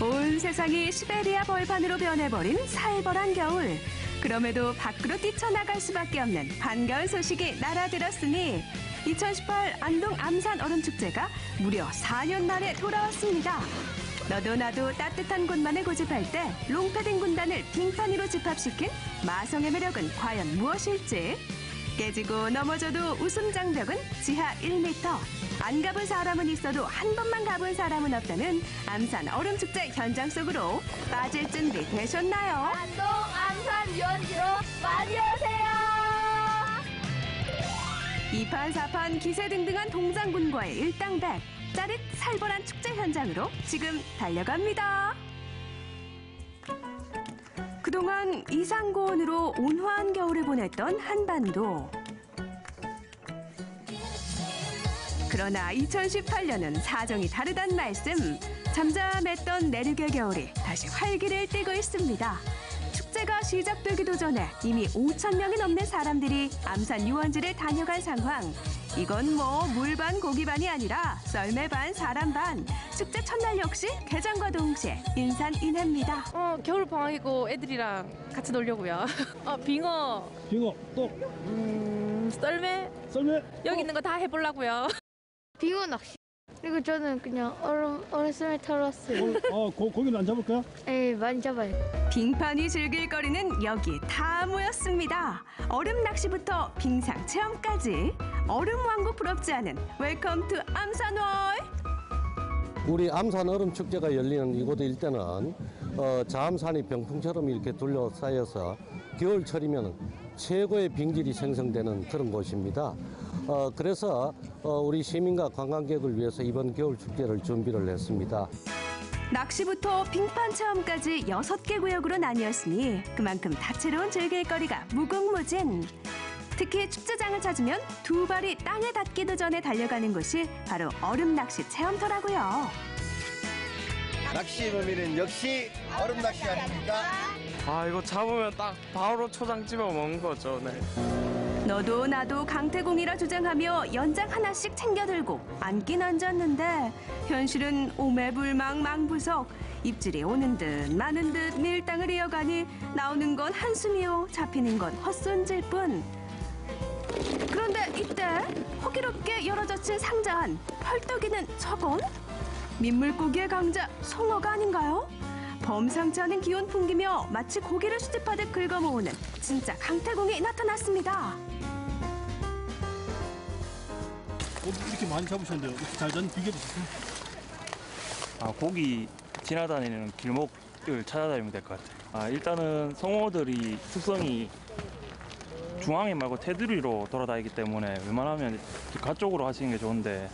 온 세상이 시베리아 벌판으로 변해버린 살벌한 겨울. 그럼에도 밖으로 뛰쳐나갈 수밖에 없는 반가운 소식이 날아들었으니 2018 안동 암산 얼음축제가 무려 4년 만에 돌아왔습니다. 너도 나도 따뜻한 곳만을 고집할 때 롱패딩 군단을 빙판위로 집합시킨 마성의 매력은 과연 무엇일지. 깨지고 넘어져도 웃음 장벽은 지하 1m. 안 가본 사람은 있어도 한 번만 가본 사람은 없다는 암산 얼음축제 현장 속으로 빠질 준비 되셨나요? 안동 암산 유원지로 많이 오세요. 2판 4판 기세등등한 동장군과의 일당백. 짜릿 살벌한 축제 현장으로 지금 달려갑니다. 그동안 이상고온으로 온화한 겨울을 보냈던 한반도. 그러나 2018년은 사정이 다르단 말씀. 잠잠했던 내륙의 겨울이 다시 활기를 띠고 있습니다. 축제가 시작되기도 전에 이미 5,000명이 넘는 사람들이 암산 유원지를 다녀간 상황. 이건 뭐 물반 고기반이 아니라 썰매 반 사람 반. 축제 첫날 역시 개장과 동시에 인산인해입니다. 겨울 방학이고 애들이랑 같이 놀려고요. 빙어 또 썰매 여기 있는 거 다 해보려고요. 빙어 낚시. 그리고 저는 그냥 얼음썰매 타러 왔어요. 고기는 안 잡을까요? 네, 많이 잡아요. 빙판이 즐길 거리는 여기 다 모였습니다. 얼음 낚시부터 빙상 체험까지 얼음 왕국 부럽지 않은 웰컴 투 암산월. 우리 암산 얼음 축제가 열리는 이곳 일대는 자암산이 병풍처럼 이렇게 둘러싸여서 겨울철이면 최고의 빙질이 생성되는 그런 곳입니다. 그래서 우리 시민과 관광객을 위해서 이번 겨울 축제를 준비를 했습니다. 낚시부터 빙판 체험까지 6개 구역으로 나뉘었으니 그만큼 다채로운 즐길 거리가 무궁무진. 특히 축제장을 찾으면 두 발이 땅에 닿기도 전에 달려가는 곳이 바로 얼음 낚시 체험터라고요. 낚시 범위는 역시 얼음 낚시 아닙니까? 이거 잡으면 딱 바로 초장 집어 먹는 거죠. 네. 너도 나도 강태공이라 주장하며 연장 하나씩 챙겨들고 앉긴 앉았는데 현실은 오매불망 망부석. 입질이 오는 듯 마는 듯 밀당을 이어가니 나오는 건 한숨이요 잡히는 건 헛손질 뿐. 그런데 이때 호기롭게 열어젖힌 상자 안 펄떡이는 저건? 민물고기의 강자 송어가 아닌가요? 범상치 않은 기온 풍기며 마치 고기를 수집하듯 긁어모으는 진짜 강태공이 나타났습니다. 이렇게 많이 잡으셨는데 이렇게 잘 잡는 비결이 있으세요? 고기 지나다니는 길목을 찾아다니면 될 것 같아요. 일단은 성어들이 특성이 중앙에 말고 테두리로 돌아다니기 때문에 웬만하면 가쪽으로 하시는 게 좋은데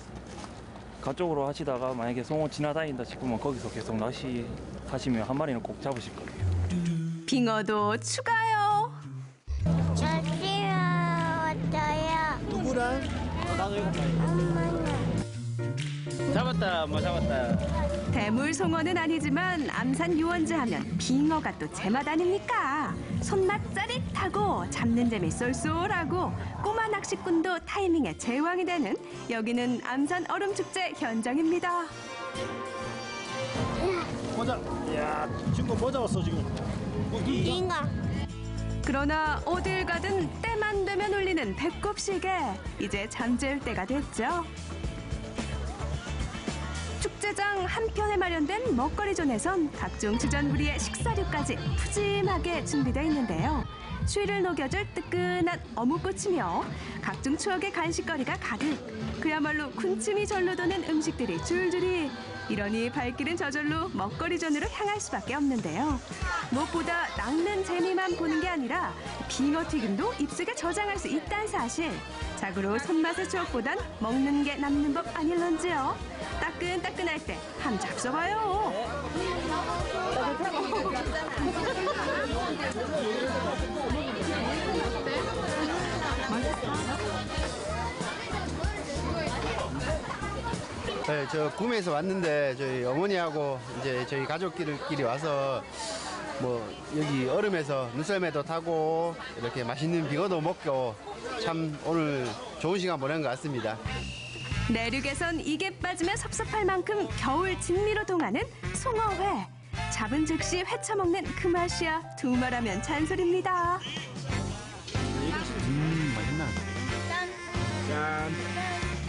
가쪽으로 하시다가 만약에 송어 지나다닌다 싶으면 거기서 계속 낚시하시면 한 마리는 꼭 잡으실 거예요. 빙어도 추가요. 저 왔어요. 누구랑? 나도 이거 잡았다, 잡았다. 대물 송어는 아니지만 암산 유원지 하면 빙어가 또 제맛 아닙니까? 손맛 짜릿하고 잡는 재미 쏠쏠하고 꼬마 낚시꾼도 타이밍의 제왕이 되는 여기는 암산 얼음축제 현장입니다. 보자. 이야, 친구 뭐 잡았어 지금? 빙어. 그러나 어딜 가든 때만 되면 울리는 배꼽시계. 이제 잠재울 때가 됐죠. 축제장 한편에 마련된 먹거리존에선 각종 주전부리의 식사류까지 푸짐하게 준비되어 있는데요. 추위를 녹여줄 뜨끈한 어묵꼬치며 각종 추억의 간식거리가 가득. 그야말로 군침이 절로 도는 음식들이 줄줄이. 이러니 발길은 저절로 먹거리존으로 향할 수밖에 없는데요. 무엇보다 낚는 재미만 보는 게 아니라 빙어 튀김도 입속에 저장할 수 있다는 사실. 자고로 손맛의 추억보단 먹는 게 남는 법 아닐런지요. 따끈따끈할 때 한 잡숴봐요. 네, 저 구매해서 왔는데 저희 어머니하고 이제 저희 가족끼리 와서 뭐 여기 얼음에서 눈썰매도 타고 이렇게 맛있는 빙어도 먹고 참 오늘 좋은 시간 보낸 것 같습니다. 내륙에선 이게 빠지면 섭섭할 만큼 겨울 진미로 통하는 송어회. 잡은 즉시 회쳐먹는 그 맛이야 두말하면 잔소리입니다. 맛있나?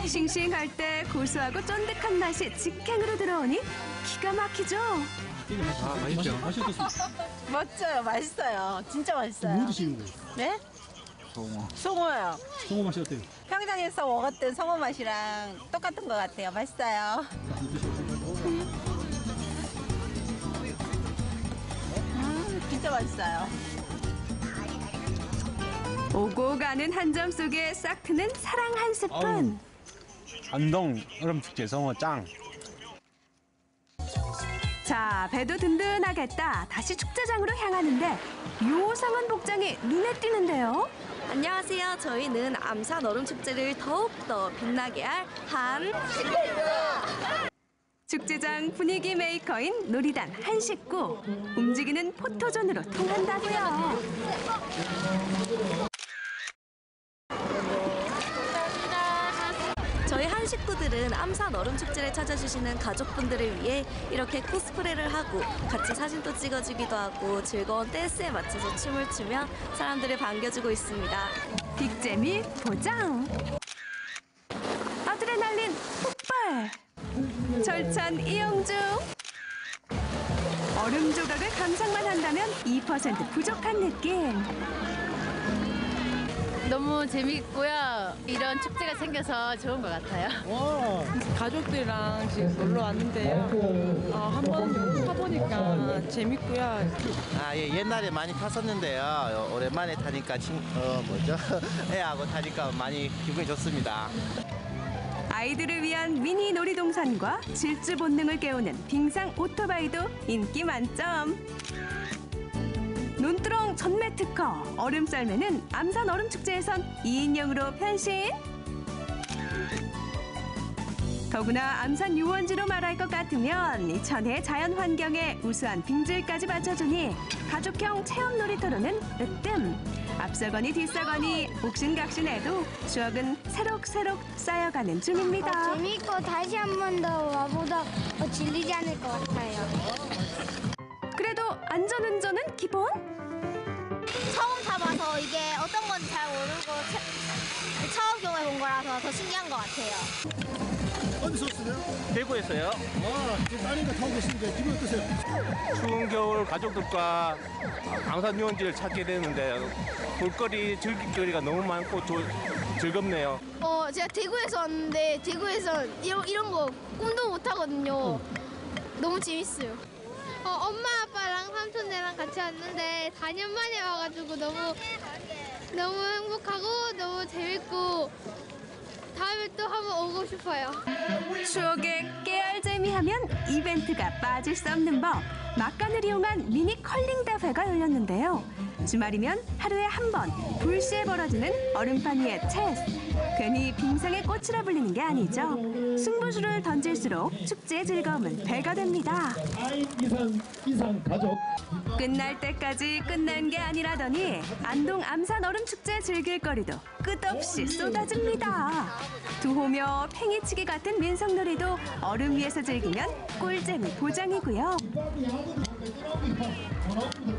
싱싱할 때 고소하고 쫀득한 맛이 직행으로 들어오니 기가 막히죠. 맛있죠? 맛이 어떻습니까? 멋져요. 맛있어요. 진짜 맛있어요. 뭐 드시는 거예요? 네? 송어. 송어요. 송어 맛이 어때요? 평장에서 먹었던 송어 맛이랑 똑같은 것 같아요. 맛있어요. 진짜 맛있어요. 오고 가는 한 점 속에 싹 트는 사랑 한 스푼. 안동 얼음축제 송어 짱. 자, 배도 든든하겠다. 다시 축제장으로 향하는데 요상한 복장이 눈에 띄는데요. 안녕하세요. 저희는 암산 얼음축제를 더욱더 빛나게 할 한 축제장 분위기 메이커인 놀이단 한 식구. 움직이는 포토존으로 통한다고요. 저희 한 식구들은 암산 얼음축제를 찾아주시는 가족분들을 위해 이렇게 코스프레를 하고 같이 사진도 찍어주기도 하고 즐거운 댄스에 맞춰서 춤을 추며 사람들을 반겨주고 있습니다. 빅재미 보장. 아드레날린 폭발. 절찬 이영중. 얼음 조각을 감상만 한다면 2% 부족한 느낌. 너무 재밌고요. 이런 축제가 생겨서 좋은 것 같아요. 가족들이랑 지금 놀러 왔는데요. 한번 타보니까 재밌고요. 옛날에 많이 탔었는데요. 오랜만에 타니까 애하고 타니까 많이 기분이 좋습니다. 아이들을 위한 미니 놀이동산과 질주 본능을 깨우는 빙상 오토바이도 인기 만점. 논두렁 전매 특허 얼음 썰매는 암산 얼음축제에선 2인용으로 변신. 더구나 암산 유원지로 말할 것 같으면 천혜의 자연 환경에 우수한 빙질까지 받쳐주니 가족형 체험 놀이터로는 으뜸. 앞서거니 뒤서거니 옥신각신해도 추억은 새록새록 쌓여가는 중입니다. 재밌고 다시 한 번 더 와보다 질리지 않을 것 같아요. 그래도 안전운전은 기본? 처음 타봐서 이게 어떤 건지 잘 모르고 처음 경험해 본 거라서 더 신기한 것 같아요. 어디서 왔어요? 대구에서요. 지금 따님과 타고 계시는데 기분 어떠세요? 추운 겨울 가족들과 강산 유원지를 찾게 되는데 볼거리, 즐길거리가 너무 많고 즐겁네요. 제가 대구에서 왔는데 대구에서 이런 거 꿈도 못 하거든요. 너무 재밌어요. 엄마 아빠랑 삼촌네랑 같이 왔는데 4년 만에 와가지고 너무 행복하고 너무 재밌고 다음에 또 한번 오고 싶어요. 추억의 깨알재미하면 이벤트가 빠질 수 없는 법. 막간을 이용한 미니 컬링 대회가 열렸는데요. 주말이면 하루에 한 번 불시에 벌어지는 얼음판 위의 체스. 괜히 빙상의 꽃이라 불리는 게 아니죠. 승부수를 던질수록 축제의 즐거움은 배가 됩니다. 이상 가족. 끝날 때까지 끝난 게 아니라더니 안동 암산 얼음축제 즐길 거리도 끝없이 쏟아집니다. 두호며 팽이치기 같은 민속놀이도 얼음 위에서 즐기면 꿀잼이 보장이고요.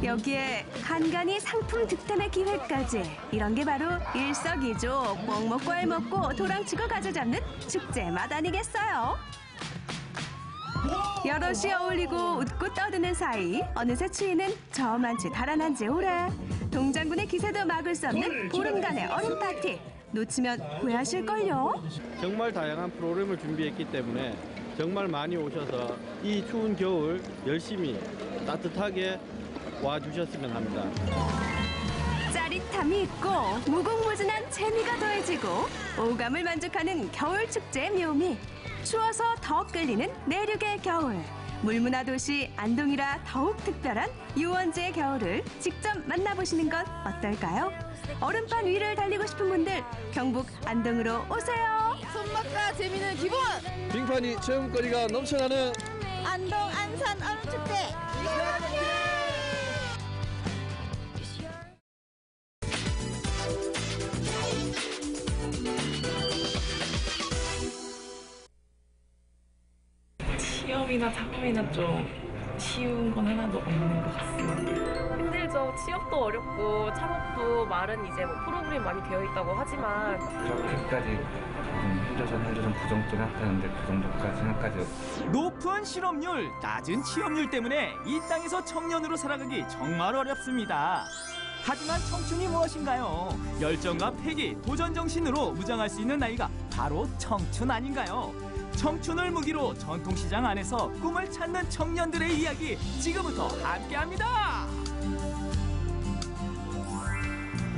여기에 간간히 상품 득템의 기회까지. 이런 게 바로 일석이조 꼭 먹고 알 먹고 도랑치고 가져잡는 축제 맛 아니겠어요? 여럿이 어울리고 웃고 떠드는 사이 어느새 추위는 저만치 달아난 지 오래. 동장군의 기세도 막을 수 없는 보름간의 얼음 파티. 놓치면 후회하실걸요? 정말 다양한 프로그램을 준비했기 때문에 정말 많이 오셔서 이 추운 겨울 열심히 따뜻하게 와주셨으면 합니다. 짜릿함이 있고 무궁무진한 재미가 더해지고 오감을 만족하는 겨울축제의 묘미. 추워서 더 끌리는 내륙의 겨울. 물문화 도시 안동이라 더욱 특별한 유원지의 겨울을 직접 만나보시는 건 어떨까요? 얼음판 위를 달리고 싶은 분들 경북 안동으로 오세요. 손맛과 재미는 기본! 빙판이 체험거리가 넘쳐나는 안동 안산 얼음축제. 시험이나 작품이나 좀 쉬운 건 하나도 없는 것 같습니다. 힘들죠. 취업도 어렵고 창업도 말은 이제 뭐 프로그램 많이 되어 있다고 하지만 그렇게까지 힘들어서 부정적인 학교인데 그 정도까지 생각하지. 높은 실업률, 낮은 취업률 때문에 이 땅에서 청년으로 살아가기 정말 어렵습니다. 하지만 청춘이 무엇인가요? 열정과 패기, 도전 정신으로 무장할 수 있는 나이가 바로 청춘 아닌가요? 청춘을 무기로 전통시장 안에서 꿈을 찾는 청년들의 이야기 지금부터 함께합니다.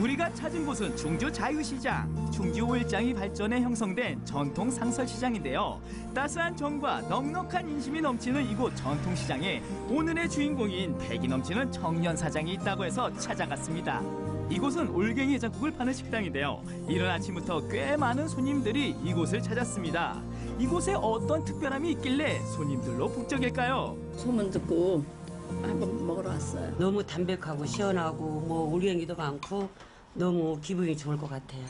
우리가 찾은 곳은 충주 자유시장. 충주 5일장이 발전해 형성된 전통 상설시장인데요. 따스한 정과 넉넉한 인심이 넘치는 이곳 전통시장에 오늘의 주인공인 패기 넘치는 청년 사장이 있다고 해서 찾아갔습니다. 이곳은 올갱이 해장국을 파는 식당인데요. 이른 아침부터 꽤 많은 손님들이 이곳을 찾았습니다. 이곳에 어떤 특별함이 있길래 손님들로 북적일까요? 소문 듣고 한번 먹으러 왔어요. 너무 담백하고 시원하고 뭐 올갱이도 많고 너무 기분이 좋을 것 같아요.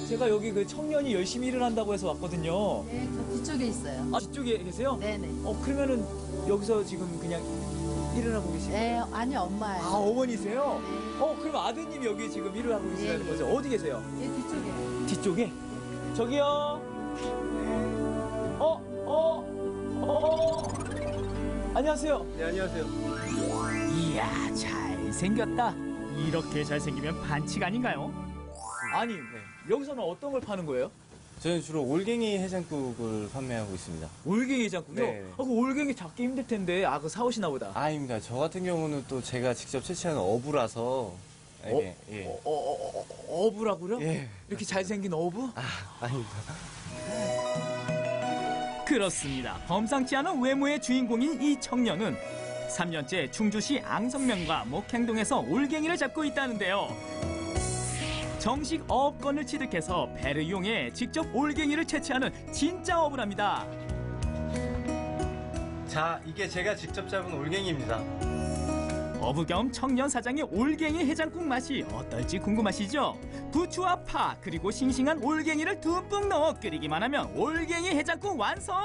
제가 여기 그 청년이 열심히 일을 한다고 해서 왔거든요. 네, 저 뒤쪽에 있어요. 아, 뒤쪽에 계세요? 네네. 그러면은 여기서 지금 그냥 일을 하고 계시는 거예요? 네, 아니 엄마예요. 아, 어머니세요? 네. 그럼 아드님이 여기 지금 일을 하고 계시는 네. 거죠? 어디 계세요? 예, 뒤쪽에. 뒤쪽에? 저기요? 안녕하세요. 네, 안녕하세요. 이야, 잘생겼다. 이렇게 잘생기면 반칙 아닌가요? 아니, 여기서는 어떤 걸 파는 거예요? 저는 주로 올갱이 해장국을 판매하고 있습니다. 올갱이 해장국이요? 네. 그 올갱이 잡기 힘들 텐데, 그거 사오시나 보다. 아닙니다. 저 같은 경우는 또 제가 직접 채취하는 어부라서. 예. 어부라고요? 예. 이렇게 잘생긴 어부? 아닙니다. 그렇습니다. 범상치 않은 외모의 주인공인 이 청년은 3년째 충주시 앙성면과 목행동에서 올갱이를 잡고 있다는데요. 정식 어업권을 취득해서 배를 이용해 직접 올갱이를 채취하는 진짜 어부랍니다. 자, 이게 제가 직접 잡은 올갱이입니다. 어부 겸 청년 사장의 올갱이 해장국 맛이 어떨지 궁금하시죠? 부추와 파 그리고 싱싱한 올갱이를 듬뿍 넣어 끓이기만 하면 올갱이 해장국 완성!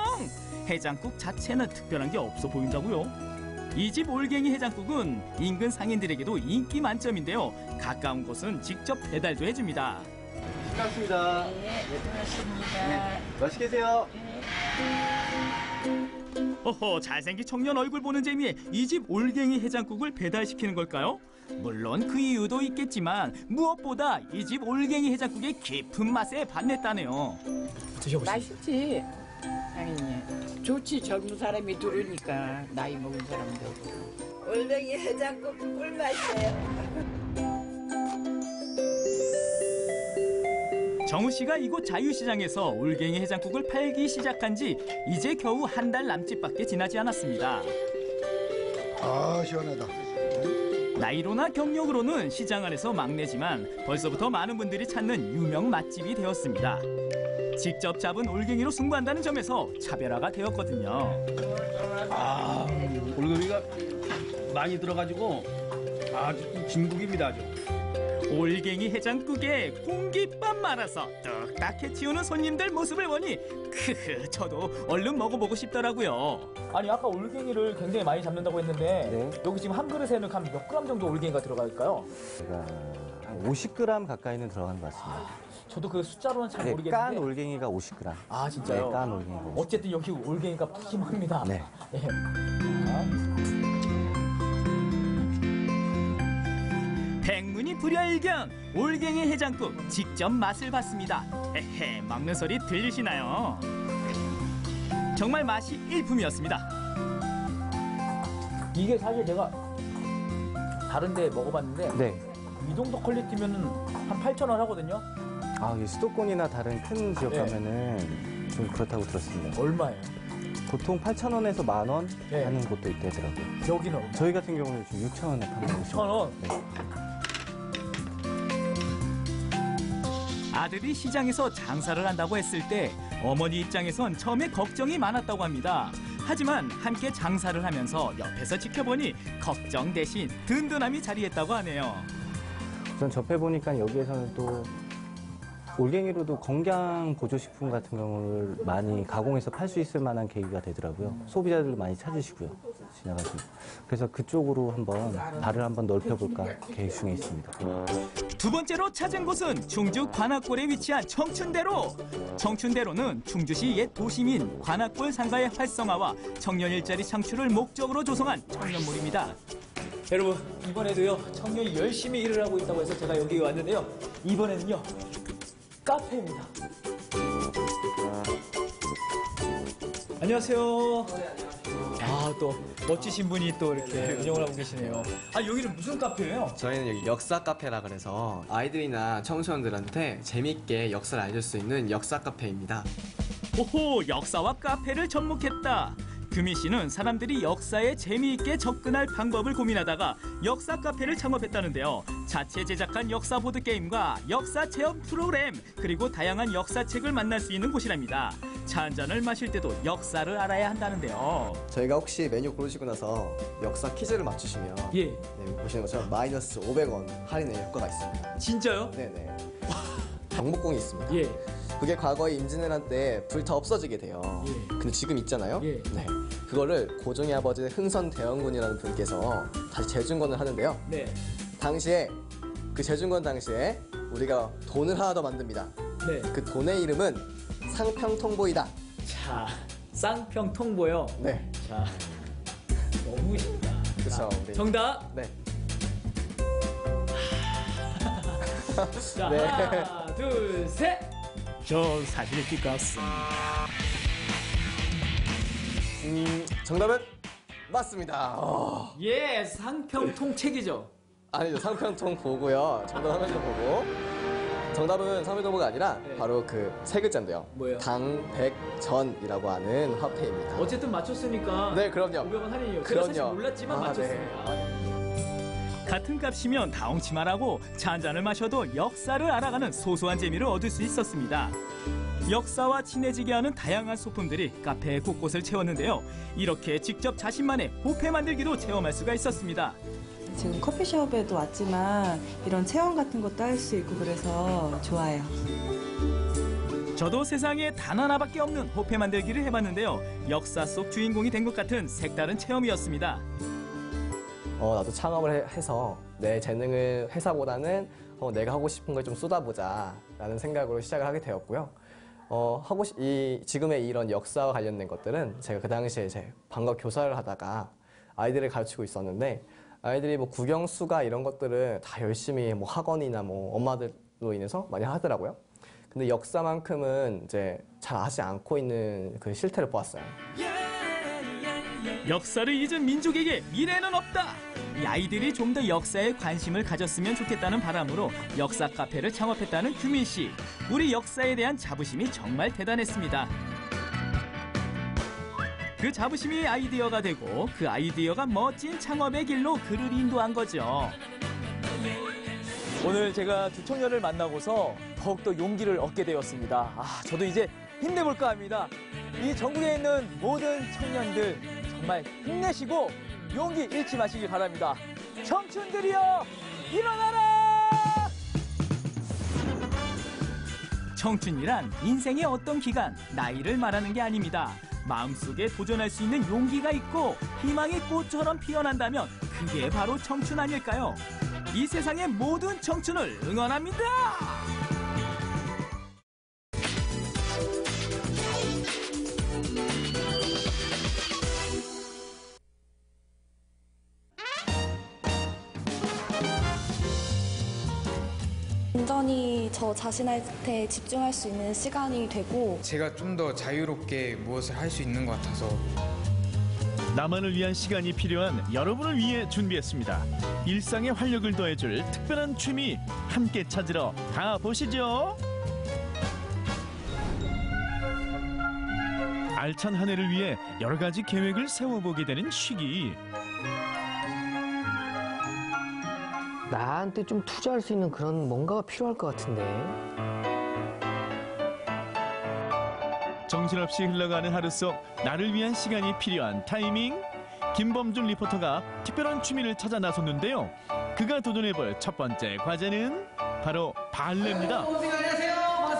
해장국 자체는 특별한 게 없어 보인다고요? 이 집 올갱이 해장국은 인근 상인들에게도 인기 만점인데요. 가까운 곳은 직접 배달도 해줍니다. 반갑습니다. 네, 고맙습니다. 네, 맛있게 드세요. 허허, 잘생긴 청년 얼굴 보는 재미에 이 집 올갱이 해장국을 배달시키는 걸까요? 물론 그 이유도 있겠지만 무엇보다 이 집 올갱이 해장국의 깊은 맛에 반했다네요. 드셔보세요. 맛있지? 당연히. 좋지, 젊은 사람이 들으니까, 나이 먹은 사람도. 올뱅이 해장국 꿀맛이에요. 정우 씨가 이곳 자유시장에서 올갱이 해장국을 팔기 시작한 지 이제 겨우 한 달 남짓밖에 지나지 않았습니다. 아, 시원하다. 나이로나 경력으로는 시장 안에서 막내지만 벌써부터 많은 분들이 찾는 유명 맛집이 되었습니다. 직접 잡은 올갱이로 승부한다는 점에서 차별화가 되었거든요. 아, 올갱이가 많이 들어가지고 아주 진국입니다, 아주. 올갱이 해장국에 공깃밥 말아서 뚝딱 해치우는 손님들 모습을 보니 크흐, 저도 얼른 먹어보고 싶더라고요. 아니, 아까 올갱이를 굉장히 많이 잡는다고 했는데 여기 지금 한 그릇에는 한 몇 그램 정도 올갱이가 들어갈까요? 제가 한 50g 가까이는 들어가는 것 같습니다. 저도 그 숫자로는 잘 네, 모르겠는데 깐 올갱이가 50g. 아, 진짜요? 네, 깐 올갱이가 50g. 어쨌든 여기 올갱이가 푸짐합니다. 네. 백문이 불여일견, 올갱이 해장국 직접 맛을 봤습니다. 에헤, 먹는 소리 들리시나요? 정말 맛이 일품이었습니다. 이게 사실 제가 다른 데 먹어봤는데 네. 이 정도 퀄리티면 한 8,000원 하거든요. 아, 이 수도권이나 다른 큰 지역 네. 가면은 좀 그렇다고 들었습니다. 얼마예요? 보통 8,000원에서 10,000원 네. 하는 곳도 있더라고요. 여기는? 저희 같은 경우는 지금 6,000원에 판매하고 있습니다. 6,000원? 네. 아들이 시장에서 장사를 한다고 했을 때 어머니 입장에선 처음에 걱정이 많았다고 합니다. 하지만 함께 장사를 하면서 옆에서 지켜보니 걱정 대신 든든함이 자리했다고 하네요. 우선 접해보니까 여기에서는 또 올갱이로도 건강 보조식품 같은 경우를 많이 가공해서 팔 수 있을 만한 계기가 되더라고요. 소비자들도 많이 찾으시고요. 지나가시고. 그래서 그쪽으로 발을 한번 넓혀볼까 계획 중에 있습니다. 두 번째로 찾은 곳은 충주 관악골에 위치한 청춘대로. 청춘대로는 충주시 옛 도심인 관악골 상가의 활성화와 청년 일자리 창출을 목적으로 조성한 청년몰입니다. 여러분, 이번에도요, 청년이 열심히 일을 하고 있다고 해서 제가 여기 왔는데요. 이번에는요, 카페입니다. 안녕하세요. 아, 또 멋지신 분이 또 이렇게 운영을 하고 계시네요. 아, 여기는 무슨 카페예요? 저희는 여기 역사 카페라 그래서 아이들이나 청소년들한테 재밌게 역사를 알릴 수 있는 역사 카페입니다. 오호, 역사와 카페를 접목했다. 금희 씨는 사람들이 역사에 재미있게 접근할 방법을 고민하다가 역사 카페를 창업했다는데요. 자체 제작한 역사 보드게임과 역사 체험 프로그램, 그리고 다양한 역사책을 만날 수 있는 곳이랍니다. 차 한 잔을 마실 때도 역사를 알아야 한다는데요. 저희가 혹시 메뉴 고르시고 나서 역사 퀴즈를 맞추시면 네, 보시는 것처럼 마이너스 500원 할인의 효과가 있습니다. 진짜요? 네네. 경복궁이 있습니다. 예. 그게 과거에 임진왜란 때 불타 없어지게 돼요. 근데 지금 있잖아요. 네. 그거를 고종의 아버지 흥선대원군이라는 분께서 다시 재중건을 하는데요. 네. 당시에 그 재중건 당시에 우리가 돈을 하나 더 만듭니다. 네. 그 돈의 이름은 상평통보이다. 자, 쌍평통보요. 네. 자, 너무 쉽다. 그렇죠. 정답. 네. 자, 네. 하나, 둘, 셋. 저 사진을 찍고 왔습니다. 정답은 맞습니다. 예, 상평통책이죠. 아니죠. 상평통보고요. 정답 화면도 보고. 정답은 상평통보가 아니라 바로 그 세 글자인데요. 뭐예요? 당백전이라고 하는 화폐입니다. 어쨌든 맞췄으니까. 네, 그럼요. 500원 할인이에요. 제가 그럼요. 사실 몰랐지만 맞췄습니다. 같은 값이면 다홍치 말하고 차 한 잔을 마셔도 역사를 알아가는 소소한 재미를 얻을 수 있었습니다. 역사와 친해지게 하는 다양한 소품들이 카페 곳곳을 채웠는데요. 이렇게 직접 자신만의 뷔페 만들기도 체험할 수가 있었습니다. 지금 커피숍에도 왔지만 이런 체험 같은 것도 할 수 있고 그래서 좋아요. 저도 세상에 단 하나밖에 없는 뷔페 만들기를 해봤는데요. 역사 속 주인공이 된 것 같은 색다른 체험이었습니다. 나도 창업을 해서 내 재능을 회사보다는 내가 하고 싶은 걸 좀 쏟아보자 라는 생각으로 시작을 하게 되었고요. 지금의 이런 역사와 관련된 것들은 제가 그 당시에 이제 방과 교사를 하다가 아이들을 가르치고 있었는데 아이들이 뭐 국영수가 이런 것들을 다 열심히 뭐 학원이나 뭐 엄마들로 인해서 많이 하더라고요. 근데 역사만큼은 이제 잘 아지 않고 있는 그 실태를 보았어요. 역사를 잊은 민족에게 미래는 없다. 이 아이들이 좀 더 역사에 관심을 가졌으면 좋겠다는 바람으로 역사 카페를 창업했다는 규민 씨. 우리 역사에 대한 자부심이 정말 대단했습니다. 그 자부심이 아이디어가 되고 그 아이디어가 멋진 창업의 길로 그를 인도한 거죠. 오늘 제가 두 청년을 만나고서 더욱더 용기를 얻게 되었습니다. 저도 이제 힘내볼까 합니다. 이 전국에 있는 모든 청년들 정말 힘내시고 용기 잃지 마시길 바랍니다. 청춘들이여 일어나라! 청춘이란 인생의 어떤 기간, 나이를 말하는 게 아닙니다. 마음속에 도전할 수 있는 용기가 있고 희망의 꽃처럼 피어난다면 그게 바로 청춘 아닐까요? 이 세상의 모든 청춘을 응원합니다. 온전히 저 자신한테 집중할 수 있는 시간이 되고 제가 좀 더 자유롭게 무엇을 할 수 있는 것 같아서 나만을 위한 시간이 필요한 여러분을 위해 준비했습니다. 일상에 활력을 더해줄 특별한 취미 함께 찾으러 가보시죠. 알찬 한 해를 위해 여러 가지 계획을 세워보게 되는 시기. 나한테 좀 투자할 수 있는 그런 뭔가가 필요할 것 같은데. 정신없이 흘러가는 하루 속 나를 위한 시간이 필요한 타이밍. 김범준 리포터가 특별한 취미를 찾아 나섰는데요. 그가 도전해볼 첫 번째 과제는 바로 발레입니다. 안녕하세요.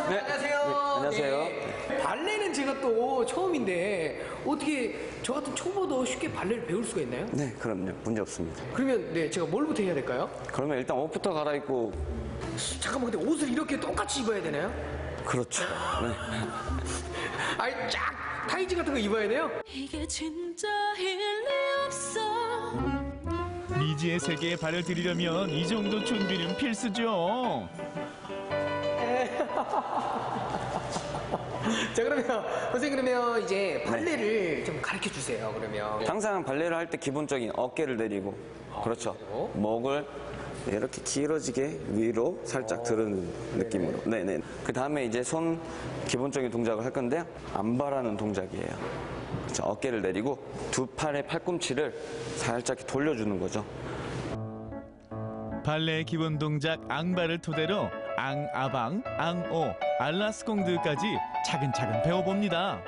네. 안녕하세요. 네, 안녕하세요. 네. 발레는 제가 또 처음인데 어떻게 저 같은 초보도 쉽게 발레를 배울 수가 있나요? 네, 그럼요. 문제 없습니다. 그러면 네, 제가 뭘부터 해야 될까요? 그러면 일단 옷부터 갈아입고. 잠깐만, 근데 옷을 이렇게 똑같이 입어야 되나요? 그렇죠. 네. 아니, 쫙 타이즈 같은 거 입어야 돼요? 이게 진짜 일리 없어. 미지의 세계에 발을 들이려면 이 정도 준비는 필수죠. 자, 그러면 선생님, 그러면 이제 발레를 좀 가르쳐 주세요. 그러면 항상 발레를 할 때 기본적인 어깨를 내리고, 그렇죠. 목을 이렇게 길어지게 위로 살짝 드는 느낌으로. 네네. 그 다음에 이제 손 기본적인 동작을 할 건데요. 안바라는 동작이에요. 자, 어깨를 내리고 두 팔의 팔꿈치를 살짝 돌려주는 거죠. 발레의 기본 동작 앙바를 토대로 앙아방, 앙오, 알라스콩드까지 차근차근 배워봅니다.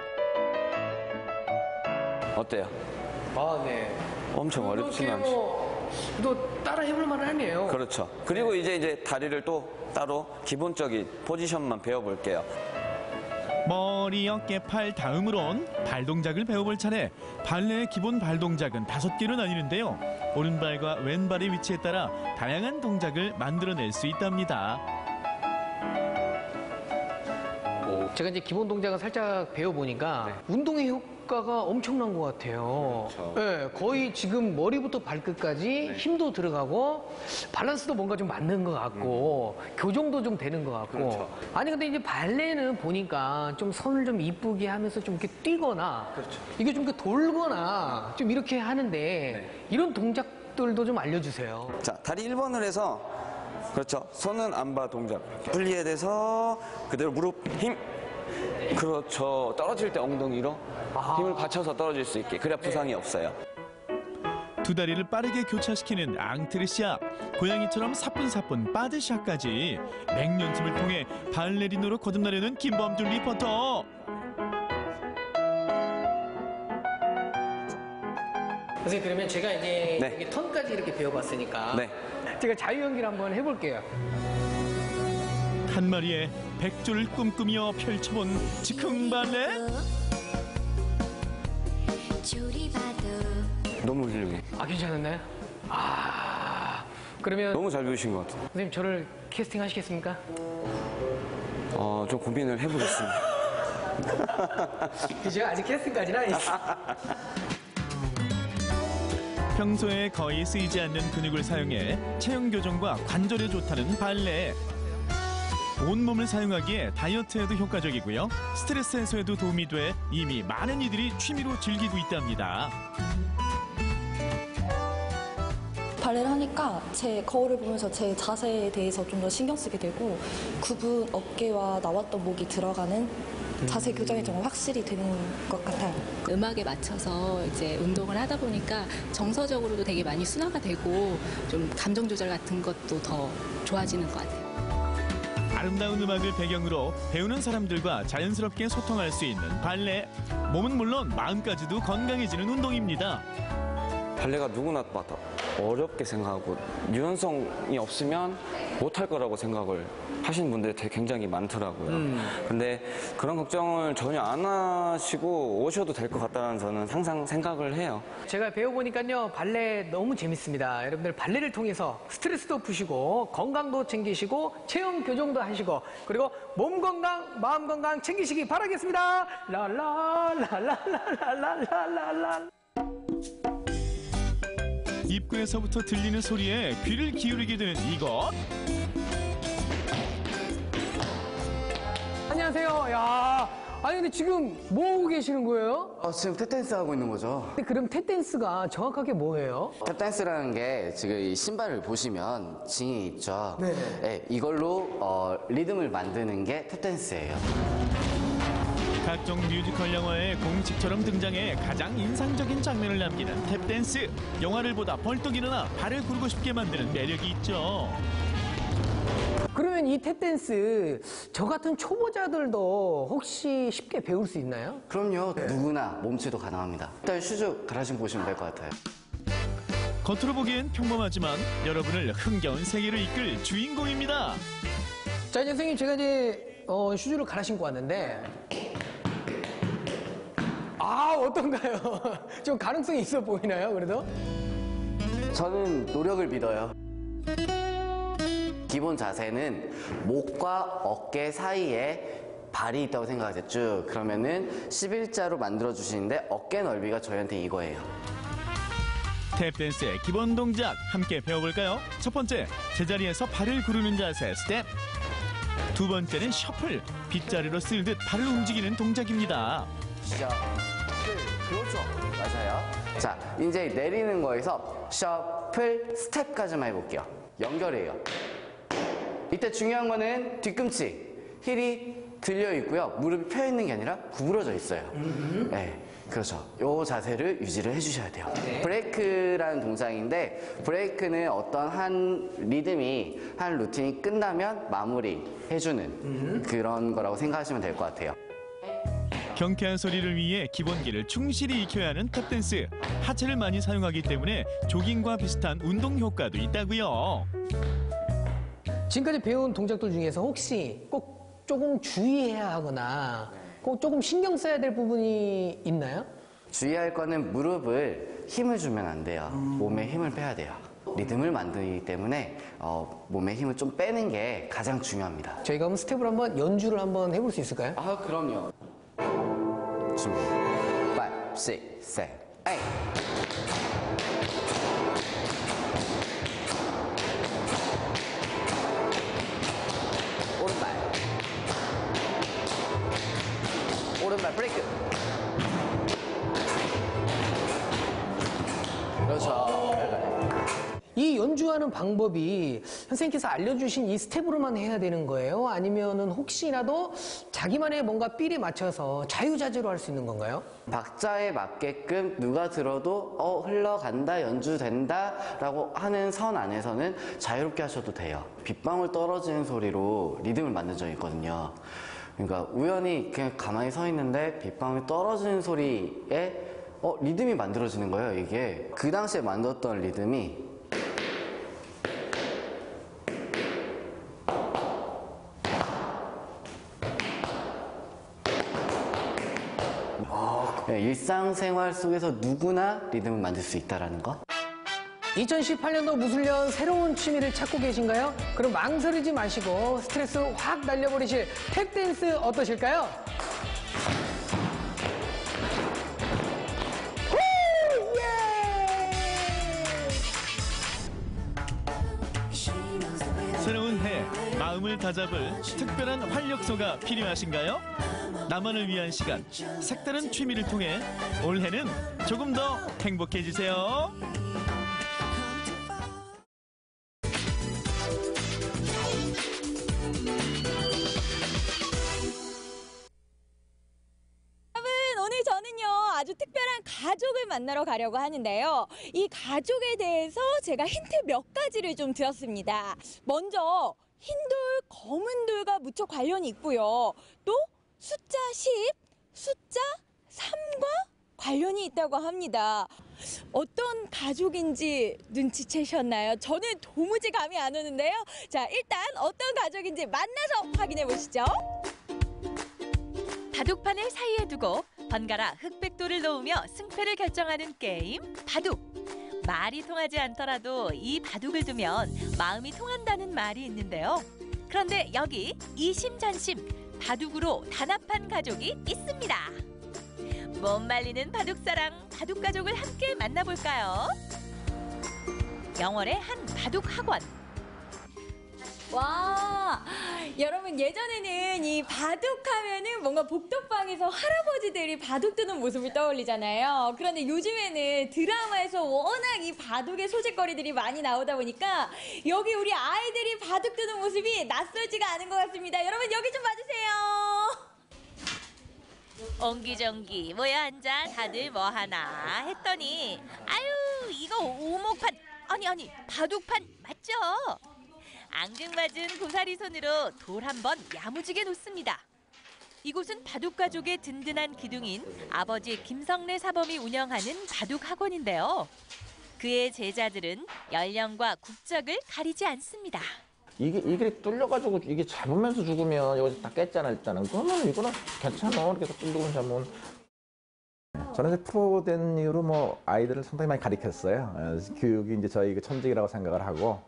어때요? 아, 네. 엄청 어렵지는 않죠. 또 따라 해볼 만하네요. 그렇죠. 그리고 이제 다리를 또 따로 기본적인 포지션만 배워볼게요. 머리, 어깨, 팔 다음으론 발 동작을 배워볼 차례. 발레의 기본 발 동작은 5개로 나뉘는데요. 오른발과 왼발의 위치에 따라 다양한 동작을 만들어낼 수 있답니다. 제가 이제 기본 동작을 살짝 배워보니까 운동의 효과가 엄청난 것 같아요. 그렇죠. 네, 거의 지금 머리부터 발끝까지 힘도 들어가고 밸런스도 뭔가 좀 맞는 것 같고 교정도 좀 되는 것 같고. 그렇죠. 아니 근데 이제 발레는 보니까 좀 손을 좀 이쁘게 하면서 좀 이렇게 뛰거나 이게 좀 이렇게 돌거나 좀 이렇게 하는데 이런 동작들도 좀 알려주세요. 자, 다리 1번을 해서 그렇죠. 손은 안바 동작. 분리에 대해서 그대로 무릎 힘. 그렇죠. 떨어질 때 엉덩이로 힘을 받쳐서 떨어질 수 있게. 그래야 부상이 없어요. 두 다리를 빠르게 교차시키는 앙트르샷, 고양이처럼 사뿐사뿐 빠드샷까지 맹연습을 통해 발레리노로 거듭나려는 김범준 리포터. 선생님, 그러면 제가 이제 여기 턴까지 이렇게 배워봤으니까 제가 자유연기를 한번 해볼게요. 한 마리의 백조를 꿈꾸며 펼쳐본 즉흥 발레. 너무 훌륭해. 아, 괜찮았나요? 그러면 너무 잘 배우신 것 같아요. 선생님, 저를 캐스팅 하시겠습니까? 좀 고민을 해보겠습니다. 제가 아직 캐스팅까지는 아니에요. 평소에 거의 쓰이지 않는 근육을 사용해 체형 교정과 관절에 좋다는 발레. 온몸을 사용하기에 다이어트에도 효과적이고요. 스트레스 해소에도 도움이 돼 이미 많은 이들이 취미로 즐기고 있답니다. 발레를 하니까 제 거울을 보면서 제 자세에 대해서 좀 더 신경 쓰게 되고 굽은 어깨와 나왔던 목이 들어가는 자세 교정이 정말 확실히 되는 것 같아요. 음악에 맞춰서 이제 운동을 하다 보니까 정서적으로도 되게 많이 순화가 되고 좀 감정 조절 같은 것도 더 좋아지는 것 같아요. 아름다운 음악을 배경으로 배우는 사람들과 자연스럽게 소통할 수 있는 발레. 몸은 물론 마음까지도 건강해지는 운동입니다. 발레가 누구나 봐도 어렵게 생각하고 유연성이 없으면 못할 거라고 생각을 하시는 분들이 되게 굉장히 많더라고요. 근데 그런 걱정을 전혀 안 하시고 오셔도 될 것 같다는 저는 항상 생각을 해요. 제가 배워보니까요, 발레 너무 재밌습니다. 여러분들 발레를 통해서 스트레스도 푸시고 건강도 챙기시고 체형 교정도 하시고 그리고 몸 건강, 마음 건강 챙기시기 바라겠습니다. 라라라라라라라라라. 입구에서부터 들리는 소리에 귀를 기울이게 되는 이것. 안녕하세요. 야, 아니 근데 지금 뭐 하고 계시는 거예요? 지금 탭댄스 하고 있는 거죠. 근데 그럼 탭댄스가 정확하게 뭐예요? 탭댄스라는 게 지금 이 신발을 보시면 징이 있죠. 네, 이걸로 리듬을 만드는 게 탭댄스예요. 각종 뮤지컬 영화의 공식처럼 등장해 가장 인상적인 장면을 남기는 탭댄스. 영화를 보다 벌떡 일어나 발을 구르고 싶게 만드는 매력이 있죠. 그러면 이 탭댄스 저 같은 초보자들도 혹시 쉽게 배울 수 있나요? 그럼요. 누구나 몸치도 가능합니다. 일단 슈즈 갈아신고 보시면 될 것 같아요. 겉으로 보기엔 평범하지만 여러분을 흥겨운 세계로 이끌 주인공입니다. 자, 이제 선생님, 제가 이제 슈즈를 갈아 신고 왔는데 어떤가요? 좀 가능성이 있어 보이나요, 그래도? 저는 노력을 믿어요. 기본 자세는 목과 어깨 사이에 발이 있다고 생각하세요. 쭉. 그러면은 11자로 만들어 주시는데 어깨 넓이가 저희한테 이거예요. 탭댄스의 기본 동작 함께 배워볼까요? 첫 번째, 제자리에서 발을 구르는 자세 스텝. 두 번째는 셔플, 빗자루로 쓸듯 발을 움직이는 동작입니다. 셔플, 그렇죠. 맞아요. 자, 이제 내리는 거에서 셔플, 스텝까지만 해볼게요. 연결해요. 이때 중요한 거는 뒤꿈치, 힐이 들려 있고요. 무릎이 펴 있는 게 아니라 구부러져 있어요. 네, 그렇죠. 이 자세를 유지를 해주셔야 돼요. 네. 브레이크라는 동작인데 브레이크는 어떤 한 리듬이 한 루틴이 끝나면 마무리 해주는 그런 거라고 생각하시면 될 것 같아요. 경쾌한 소리를 위해 기본기를 충실히 익혀야 하는 탭댄스. 하체를 많이 사용하기 때문에 조깅과 비슷한 운동 효과도 있다고요. 지금까지 배운 동작들 중에서 혹시 꼭 조금 주의해야 하거나 꼭 조금 신경 써야 될 부분이 있나요? 주의할 거는 무릎을 힘을 주면 안 돼요. 몸에 힘을 빼야 돼요. 리듬을 만들기 때문에 몸에 힘을 좀 빼는 게 가장 중요합니다. 저희가 그럼 스텝을 한번 연주를 한번 해볼 수 있을까요? 아, 그럼요. 준비. 5, 6, 7, 8. 오른발. 오른발 브레이크. 그렇죠. 이 연주하는 방법이 선생님께서 알려주신 이 스텝으로만 해야 되는 거예요? 아니면은 혹시라도 자기만의 뭔가 삘에 맞춰서 자유자재로 할 수 있는 건가요? 박자에 맞게끔 누가 들어도 흘러간다, 연주된다 라고 하는 선 안에서는 자유롭게 하셔도 돼요. 빗방울 떨어지는 소리로 리듬을 만든 적이 있거든요. 그러니까 우연히 그냥 가만히 서 있는데 빗방울이 떨어지는 소리에 리듬이 만들어지는 거예요, 이게. 그 당시에 만들었던 리듬이 일상생활 속에서 누구나 리듬을 만들 수 있다는 거. 2018년도 무술년 새로운 취미를 찾고 계신가요? 그럼 망설이지 마시고 스트레스 확 날려버리실 탭댄스 어떠실까요? 새로운 해, 마음을 다잡을 특별한 활력소가 필요하신가요? 나만을 위한 시간, 색다른 취미를 통해 올해는 조금 더 행복해지세요. 오늘 저는요 아주 특별한 가족을 만나러 가려고 하는데요. 이 가족에 대해서 제가 힌트 몇 가지를 좀 드렸습니다. 먼저 흰돌, 검은 돌과 무척 관련이 있고요. 또 숫자 10, 숫자 3과 관련이 있다고 합니다. 어떤 가족인지 눈치채셨나요? 저는 도무지 감이 안 오는데요. 자, 일단 어떤 가족인지 만나서 확인해 보시죠. 바둑판을 사이에 두고 번갈아 흑백돌을 놓으며 승패를 결정하는 게임 바둑. 말이 통하지 않더라도 이 바둑을 두면 마음이 통한다는 말이 있는데요. 그런데 여기 이심전심 바둑으로 단합한 가족이 있습니다. 못 말리는 바둑사랑 바둑가족을 함께 만나볼까요? 영월의 한 바둑학원. 와, 여러분 예전에는 이 바둑하면은 뭔가 복덕방에서 할아버지들이 바둑 두는 모습을 떠올리잖아요. 그런데 요즘에는 드라마에서 워낙 이 바둑의 소재거리들이 많이 나오다 보니까 여기 우리 아이들이 바둑 두는 모습이 낯설지가 않은 것 같습니다. 여러분 여기 좀 봐주세요. 옹기종기 모여 앉아 다들 뭐 하나 했더니 아유 이거 오목판 아니 바둑판 맞죠? 앙증맞은 고사리 손으로 돌 한 번 야무지게 놓습니다. 이곳은 바둑가족의 든든한 기둥인 아버지 김성래 사범이 운영하는 바둑학원인데요. 그의 제자들은 연령과 국적을 가리지 않습니다. 이게 뚫려가지고 이게 잡으면서 죽으면 여기 다 깼잖아 일단은. 그러면 이거는 괜찮아. 이렇게 해서 뚫리고 잡으면. 저는 이제 프로 된 이후로 뭐 아이들을 상당히 많이 가르쳤어요. 교육이 이제 저희 천직이라고 생각을 하고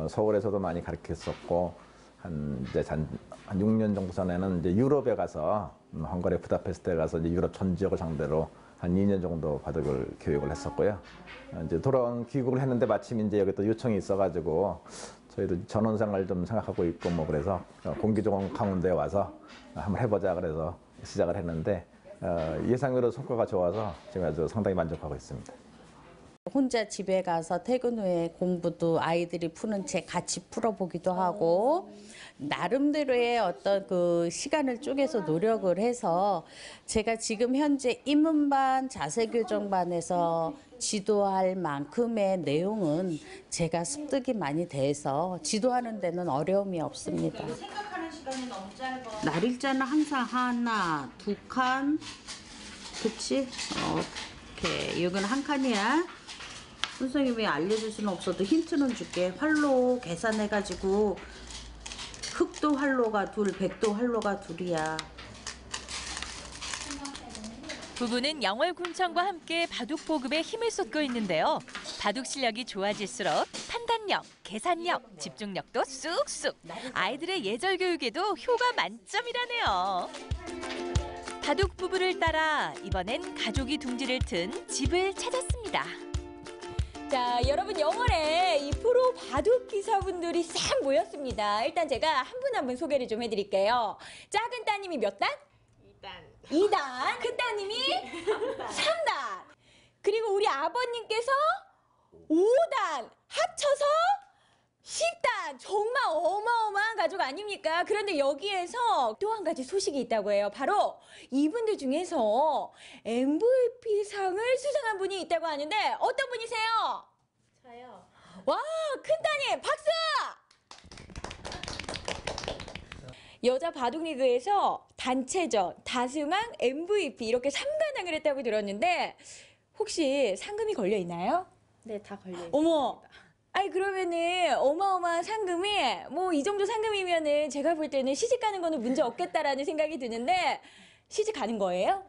서울에서도 많이 가르쳤었고 한 6년 정도 전에는 이제 유럽에 가서 헝가리 부다페스트에 가서 이제 유럽 전 지역을 상대로 한 2년 정도 바둑을 교육을 했었고요. 이제 돌아온 귀국을 했는데 마침 이제 여기 또 요청이 있어가지고 저희도 전원생활 좀 생각하고 있고 뭐 그래서 공기 좋은 강원도에 와서 한번 해보자 그래서 시작을 했는데 예상외로 성과가 좋아서 지금 아주 상당히 만족하고 있습니다. 혼자 집에 가서 퇴근 후에 공부도 아이들이 푸는 책 같이 풀어보기도 하고 나름대로의 어떤 그 시간을 쪼개서 노력을 해서 제가 지금 현재 입문반, 자세교정반에서 지도할 만큼의 내용은 제가 습득이 많이 돼서 지도하는 데는 어려움이 없습니다. 날일자는 항상 하나, 두 칸, 그치? 오케이. 여기는 한 칸이야. 선생님이 알려줄 수는 없어도 힌트는 줄게. 활로 계산해가지고 흑도 활로가 둘, 백도 활로가 둘이야. 부부는 영월군청과 함께 바둑 보급에 힘을 쏟고 있는데요. 바둑 실력이 좋아질수록 판단력, 계산력, 집중력도 쑥쑥. 아이들의 예절 교육에도 효과 만점이라네요. 바둑 부부를 따라 이번엔 가족이 둥지를 튼 집을 찾았습니다. 자, 여러분 영월에 이 프로 바둑 기사분들이 싹 모였습니다. 일단 제가 한 분 한 분 소개를 좀 해드릴게요. 작은 따님이 몇 단? 2단. 큰 따님이 3단. 그리고 우리 아버님께서 5단. 합쳐서 10단. 정말 어마어마한 가족 아닙니까? 그런데 여기에서 또 한 가지 소식이 있다고 해요. 바로 이분들 중에서 MVP상을 수상한 분이 있다고 하는데 어떤 분이세요? 저요. 와, 큰 따님 박수! 여자 바둑리그에서 단체전, 다승왕, MVP 이렇게 3관왕을 했다고 들었는데 혹시 상금이 걸려 있나요? 네, 다 걸려 있어요. 어머! 아니 그러면은 어마어마한 상금이 뭐 이 정도 상금이면은 제가 볼 때는 시집 가는 거는 문제 없겠다라는 생각이 드는데 시집 가는 거예요?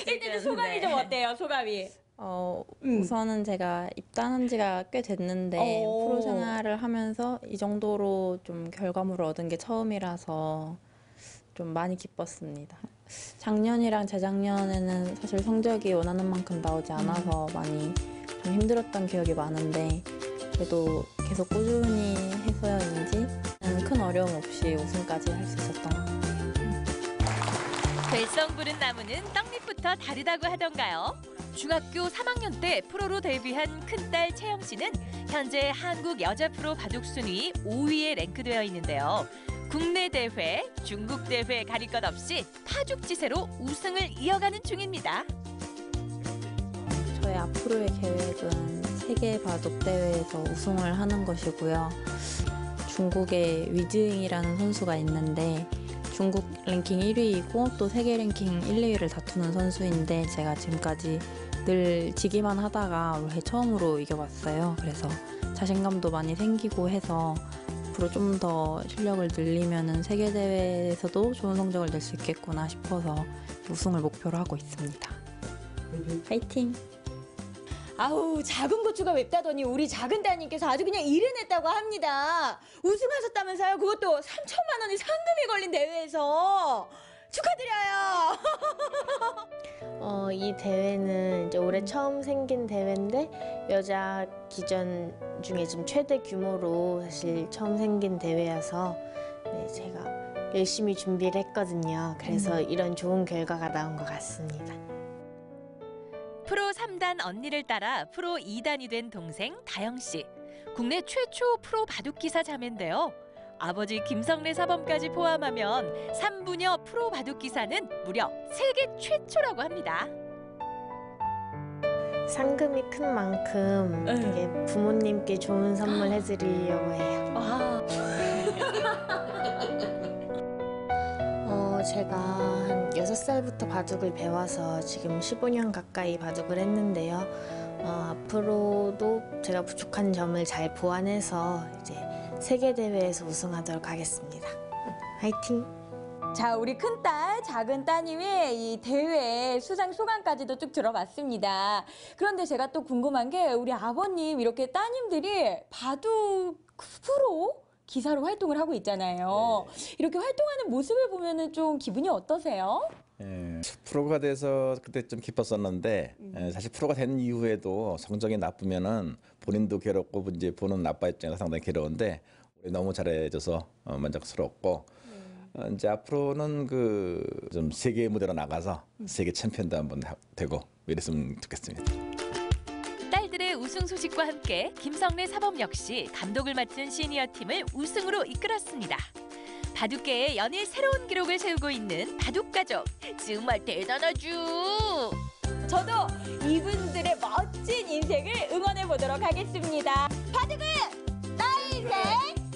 일단 소감이 좀 어때요? 소감이? 우선은 제가 입단한 지가 꽤 됐는데 프로 생활을 하면서 이 정도로 좀 결과물을 얻은 게 처음이라서 좀 많이 기뻤습니다. 작년이랑 재작년에는 사실 성적이 원하는 만큼 나오지 않아서 많이 좀 힘들었던 기억이 많은데 그래도 계속 꾸준히 해서인지 큰 어려움 없이 우승까지 할 수 있었던 것 같아요. 될성 부른 나무는 떡잎부터 다르다고 하던가요? 중학교 3학년 때 프로로 데뷔한 큰딸 채영 씨는 현재 한국 여자 프로 바둑 순위 5위에 랭크되어 있는데요. 국내 대회, 중국 대회 가릴 것 없이 파죽지세로 우승을 이어가는 중입니다. 저의 앞으로의 계획은 세계 바둑 대회에서 우승을 하는 것이고요. 중국의 위즈잉이라는 선수가 있는데 중국 랭킹 1위이고 또 세계 랭킹 1, 2위를 다투는 선수인데 제가 지금까지 늘 지기만 하다가 올해 처음으로 이겨봤어요. 그래서 자신감도 많이 생기고 해서 앞으로 좀 더 실력을 늘리면은 세계 대회에서도 좋은 성적을 낼 수 있겠구나 싶어서 우승을 목표로 하고 있습니다. 파이팅! 아우 작은 고추가 맵다더니 우리 작은 따님께서 아주 그냥 일을 냈다고 합니다. 우승하셨다면서요? 그것도 3천만 원의 상금이 걸린 대회에서 축하드려요. 이 대회는 이제 올해 처음 생긴 대회인데 여자 기전 중에 지금 최대 규모로 사실 처음 생긴 대회여서 네, 제가 열심히 준비를 했거든요. 그래서 이런 좋은 결과가 나온 것 같습니다. 프로 3단 언니를 따라 프로 2단이 된 동생 다영 씨. 국내 최초 프로 바둑기사 자매인데요. 아버지 김성래 사범까지 포함하면 3부녀 프로 바둑기사는 무려 세계 최초라고 합니다. 상금이 큰 만큼 되게 부모님께 좋은 선물 해드리려고 해요. 제가 한 6살부터 바둑을 배워서 지금 15년 가까이 바둑을 했는데요. 앞으로도 제가 부족한 점을 잘 보완해서 이제 세계대회에서 우승하도록 하겠습니다. 화이팅! 자, 우리 큰딸, 작은 따님의 이 대회 수상 소감까지도 쭉 들어봤습니다. 그런데 제가 또 궁금한 게 우리 아버님 이렇게 따님들이 바둑 프로 기사로 활동을 하고 있잖아요. 이렇게 활동하는 모습을 보면은 좀 기분이 어떠세요? 프로가 돼서 그때 좀 기뻤었는데 사실 프로가 된 이후에도 성적이 나쁘면은 본인도 괴롭고 이제 보는 아빠 입장에서 상당히 괴로운데 너무 잘해줘서 만족스럽고 이제 앞으로는 그 좀 세계 무대로 나가서 세계 챔피언도 한번 되고 이랬으면 좋겠습니다. 딸들의 우승 소식과 함께 김성래 사범 역시 감독을 맡은 시니어 팀을 우승으로 이끌었습니다. 바둑계에 연일 새로운 기록을 세우고 있는 바둑가족, 정말 대단하죠. 저도 이분들의 멋진 인생을 응원해 보도록 하겠습니다. 바둑은 나의 인생,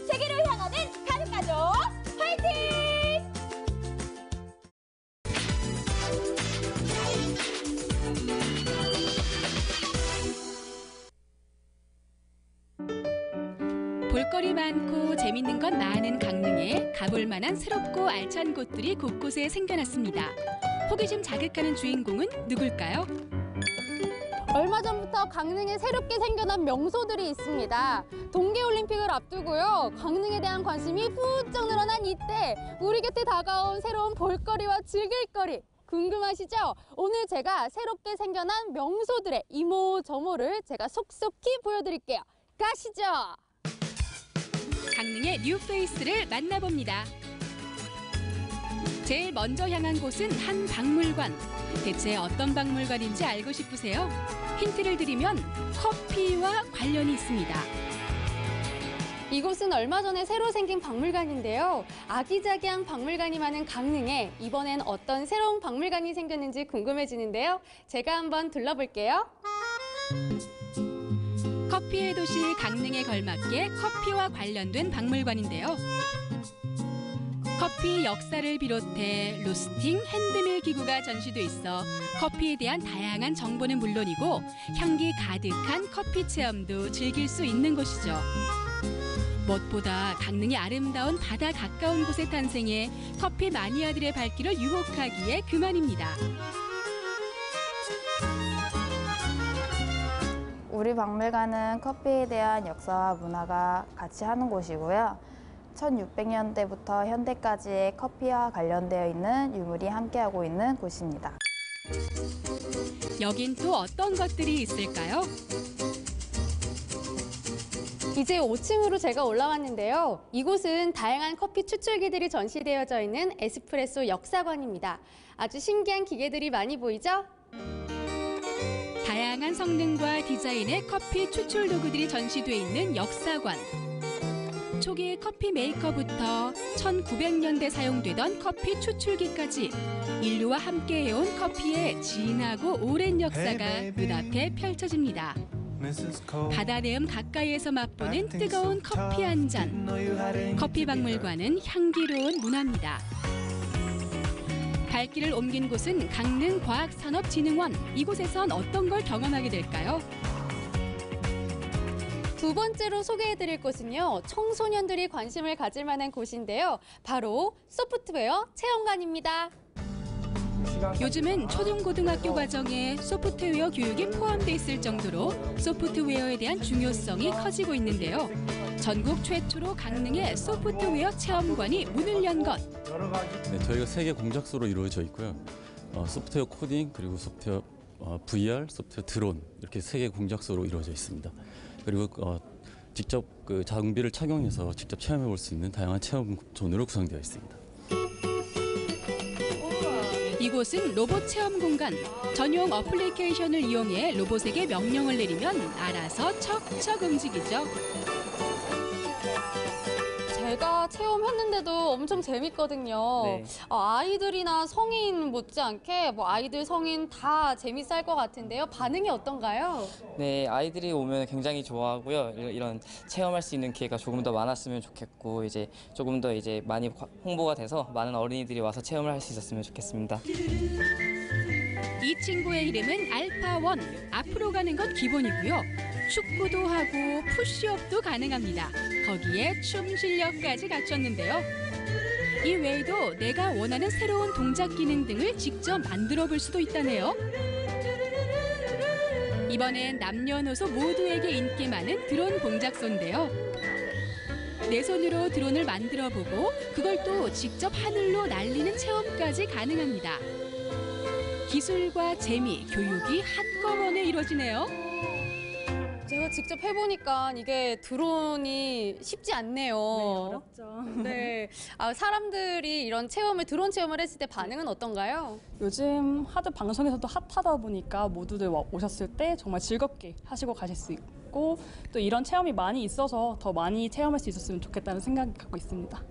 세계를 향하는 가족가족 화이팅! 볼거리 많고 재밌는 것 많은 강릉에 가볼 만한 새롭고 알찬 곳들이 곳곳에 생겨났습니다. 호기심 자극하는 주인공은 누굴까요? 얼마 전부터 강릉에 새롭게 생겨난 명소들이 있습니다. 동계올림픽을 앞두고요. 강릉에 대한 관심이 부쩍 늘어난 이때 우리 곁에 다가온 새로운 볼거리와 즐길거리 궁금하시죠? 오늘 제가 새롭게 생겨난 명소들의 이모저모를 제가 속속히 보여드릴게요. 가시죠! 강릉의 뉴페이스를 만나봅니다. 제일 먼저 향한 곳은 한 박물관. 대체 어떤 박물관인지 알고 싶으세요? 힌트를 드리면 커피와 관련이 있습니다. 이곳은 얼마 전에 새로 생긴 박물관인데요. 아기자기한 박물관이 많은 강릉에 이번엔 어떤 새로운 박물관이 생겼는지 궁금해지는데요. 제가 한번 둘러볼게요. 커피의 도시 강릉에 걸맞게 커피와 관련된 박물관인데요. 커피 역사를 비롯해 로스팅, 핸드밀 기구가 전시돼 있어 커피에 대한 다양한 정보는 물론이고 향기 가득한 커피 체험도 즐길 수 있는 곳이죠. 무엇보다 강릉이 아름다운 바다 가까운 곳에 탄생해 커피 마니아들의 발길을 유혹하기에 그만입니다. 우리 박물관은 커피에 대한 역사와 문화가 같이 하는 곳이고요. 1600년대부터 현대까지의 커피와 관련되어 있는 유물이 함께하고 있는 곳입니다. 여긴 또 어떤 것들이 있을까요? 이제 5층으로 제가 올라왔는데요. 이곳은 다양한 커피 추출기들이 전시되어져 있는 에스프레소 역사관입니다. 아주 신기한 기계들이 많이 보이죠? 다양한 성능과 디자인의 커피 추출 도구들이 전시돼 있는 역사관. 초기 커피 메이커부터 1900년대 사용되던 커피 추출기까지 인류와 함께 해온 커피의 진하고 오랜 역사가 눈앞에 펼쳐집니다. 바다 내음 가까이에서 맛보는 뜨거운 커피 한 잔. 커피 박물관은 향기로운 문화입니다. 발길을 옮긴 곳은 강릉과학산업진흥원. 이곳에선 어떤 걸 경험하게 될까요? 두 번째로 소개해드릴 곳은요. 청소년들이 관심을 가질 만한 곳인데요. 바로 소프트웨어 체험관입니다. 요즘은 초중고등학교 과정에 소프트웨어 교육이 포함돼 있을 정도로 소프트웨어에 대한 중요성이 커지고 있는데요. 전국 최초로 강릉에 소프트웨어 체험관이 문을 연 것. 네, 저희가 3개 공작소로 이루어져 있고요. 소프트웨어 코딩, 그리고 소프트웨어 VR, 소프트웨어 드론 이렇게 3개 공작소로 이루어져 있습니다. 그리고 직접 그 장비를 착용해서 직접 체험해 볼 수 있는 다양한 체험 존으로 구성되어 있습니다. 이곳은 로봇 체험 공간. 전용 어플리케이션을 이용해 로봇에게 명령을 내리면 알아서 척척 움직이죠. 제가 체험했는데도 엄청 재밌거든요. 네. 아이들이나 성인 못지않게 뭐 아이들, 성인 다 재밌을 것 같은데요. 반응이 어떤가요? 네, 아이들이 오면 굉장히 좋아하고요. 이런 체험할 수 있는 기회가 조금 더 많았으면 좋겠고 이제 조금 더 이제 많이 홍보가 돼서 많은 어린이들이 와서 체험을 할 수 있었으면 좋겠습니다. 이 친구의 이름은 알파1. 앞으로 가는 건 기본이고요. 축구도 하고 푸시업도 가능합니다. 거기에 춤 실력까지 갖췄는데요. 이 외에도 내가 원하는 새로운 동작 기능 등을 직접 만들어 볼 수도 있다네요. 이번엔 남녀노소 모두에게 인기 많은 드론 공작소인데요. 내 손으로 드론을 만들어 보고 그걸 또 직접 하늘로 날리는 체험까지 가능합니다. 기술과 재미, 교육이 한꺼번에 이루어지네요. 제가 직접 해보니까 이게 드론이 쉽지 않네요. 네, 어렵죠. 네. 사람들이 이런 드론 체험을 했을 때 반응은 어떤가요? 요즘 하도 방송에서도 핫하다 보니까 모두들 오셨을 때 정말 즐겁게 하시고 가실 수 있고 또 이런 체험이 많이 있어서 더 많이 체험할 수 있었으면 좋겠다는 생각을 갖고 있습니다.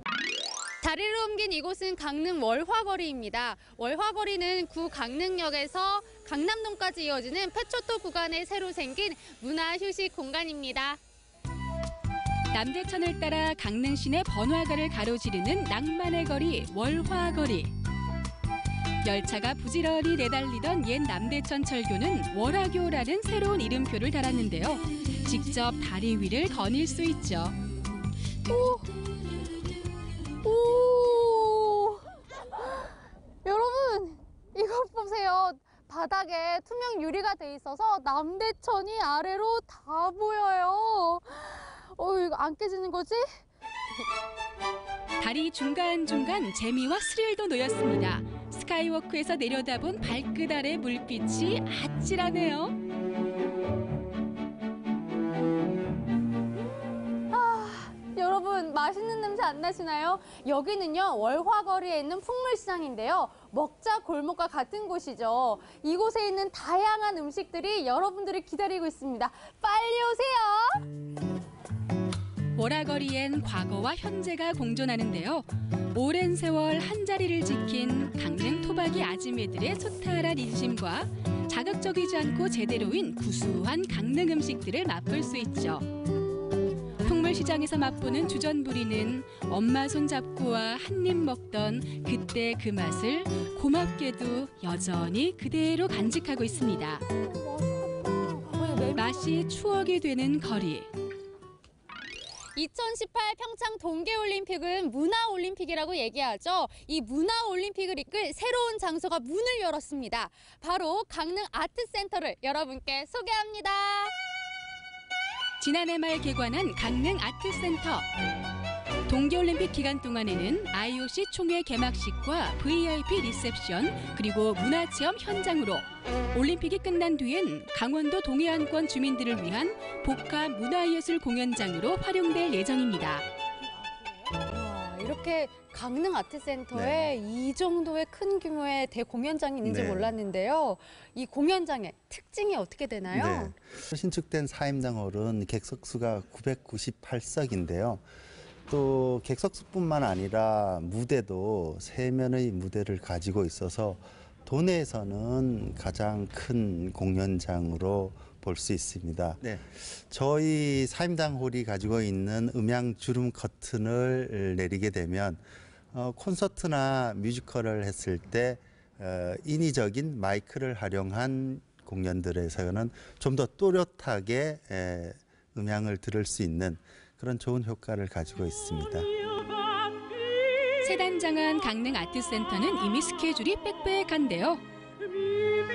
자리를 옮긴 이곳은 강릉 월화거리입니다. 월화거리는 구 강릉역에서 강남동까지 이어지는 페초토 구간에 새로 생긴 문화휴식 공간입니다. 남대천을 따라 강릉 시내 번화가를 가로지르는 낭만의 거리 월화거리. 열차가 부지런히 내달리던 옛 남대천 철교는 월화교라는 새로운 이름표를 달았는데요. 직접 다리 위를 거닐 수 있죠. 오! 여러분, 이것 보세요. 바닥에 투명 유리가 돼 있어서 남대천이 아래로 다 보여요. 이거 안 깨지는 거지? 다리 중간중간 재미와 스릴도 놓였습니다. 스카이워크에서 내려다본 발끝 아래 물빛이 아찔하네요. 여러분, 맛있는 냄새 안 나시나요? 여기는요, 월화거리에 있는 풍물시장인데요. 먹자 골목과 같은 곳이죠. 이곳에 있는 다양한 음식들이 여러분들을 기다리고 있습니다. 빨리 오세요. 월화거리엔 과거와 현재가 공존하는데요. 오랜 세월 한자리를 지킨 강릉 토박이 아지매들의 소탈한 인심과 자극적이지 않고 제대로인 구수한 강릉 음식들을 맛볼 수 있죠. 풍물시장에서 맛보는 주전부리는 엄마 손 잡고와 한 입 먹던 그때 그 맛을 고맙게도 여전히 그대로 간직하고 있습니다. 맛이 추억이 되는 거리. 2018 평창 동계올림픽은 문화올림픽이라고 얘기하죠. 이 문화올림픽을 이끌 새로운 장소가 문을 열었습니다. 바로 강릉 아트센터를 여러분께 소개합니다. 지난해 말 개관한 강릉 아트센터. 동계올림픽 기간 동안에는 IOC 총회 개막식과 VIP 리셉션 그리고 문화체험 현장으로 올림픽이 끝난 뒤엔 강원도 동해안권 주민들을 위한 복합 문화예술 공연장으로 활용될 예정입니다. 이렇게 강릉 아트센터에 네. 이 정도의 큰 규모의 대공연장이 있는지 네. 몰랐는데요. 이 공연장의 특징이 어떻게 되나요? 네. 신축된 사임당홀은 객석수가 998석인데요. 또 객석수뿐만 아니라 무대도 3면의 무대를 가지고 있어서 도내에서는 가장 큰 공연장으로 볼 수 있습니다. 네. 저희 사임당홀이 가지고 있는 음향 주름 커튼을 내리게 되면 콘서트나 뮤지컬을 했을 때 인위적인 마이크를 활용한 공연들에서는 좀 더 또렷하게 음향을 들을 수 있는 그런 좋은 효과를 가지고 있습니다. 세단장한 강릉 아트센터는 이미 스케줄이 빽빽한데요.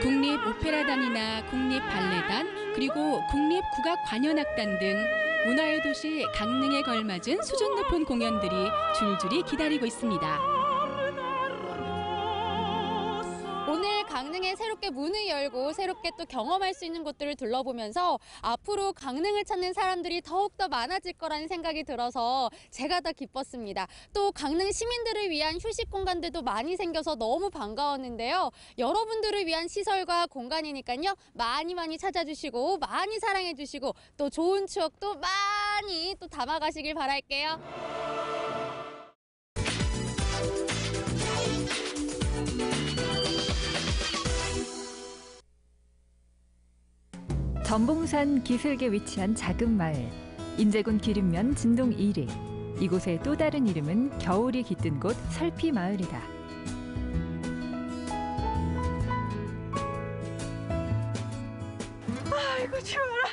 국립오페라단이나 국립발레단 그리고 국립국악관현악단 등 문화의 도시 강릉에 걸맞은 수준 높은 공연들이 줄줄이 기다리고 있습니다. 오늘 강릉에 새롭게 문을 열고 새롭게 또 경험할 수 있는 곳들을 둘러보면서 앞으로 강릉을 찾는 사람들이 더욱더 많아질 거라는 생각이 들어서 제가 더 기뻤습니다. 또 강릉 시민들을 위한 휴식 공간들도 많이 생겨서 너무 반가웠는데요. 여러분들을 위한 시설과 공간이니까요. 많이 찾아주시고 많이 사랑해주시고 또 좋은 추억도 많이 또 담아가시길 바랄게요. 전봉산 기슭에 위치한 작은 마을, 인제군 기름면 진동 1위. 이곳의 또 다른 이름은 겨울이 깃든 곳 설피마을이다. 아이고 추워라.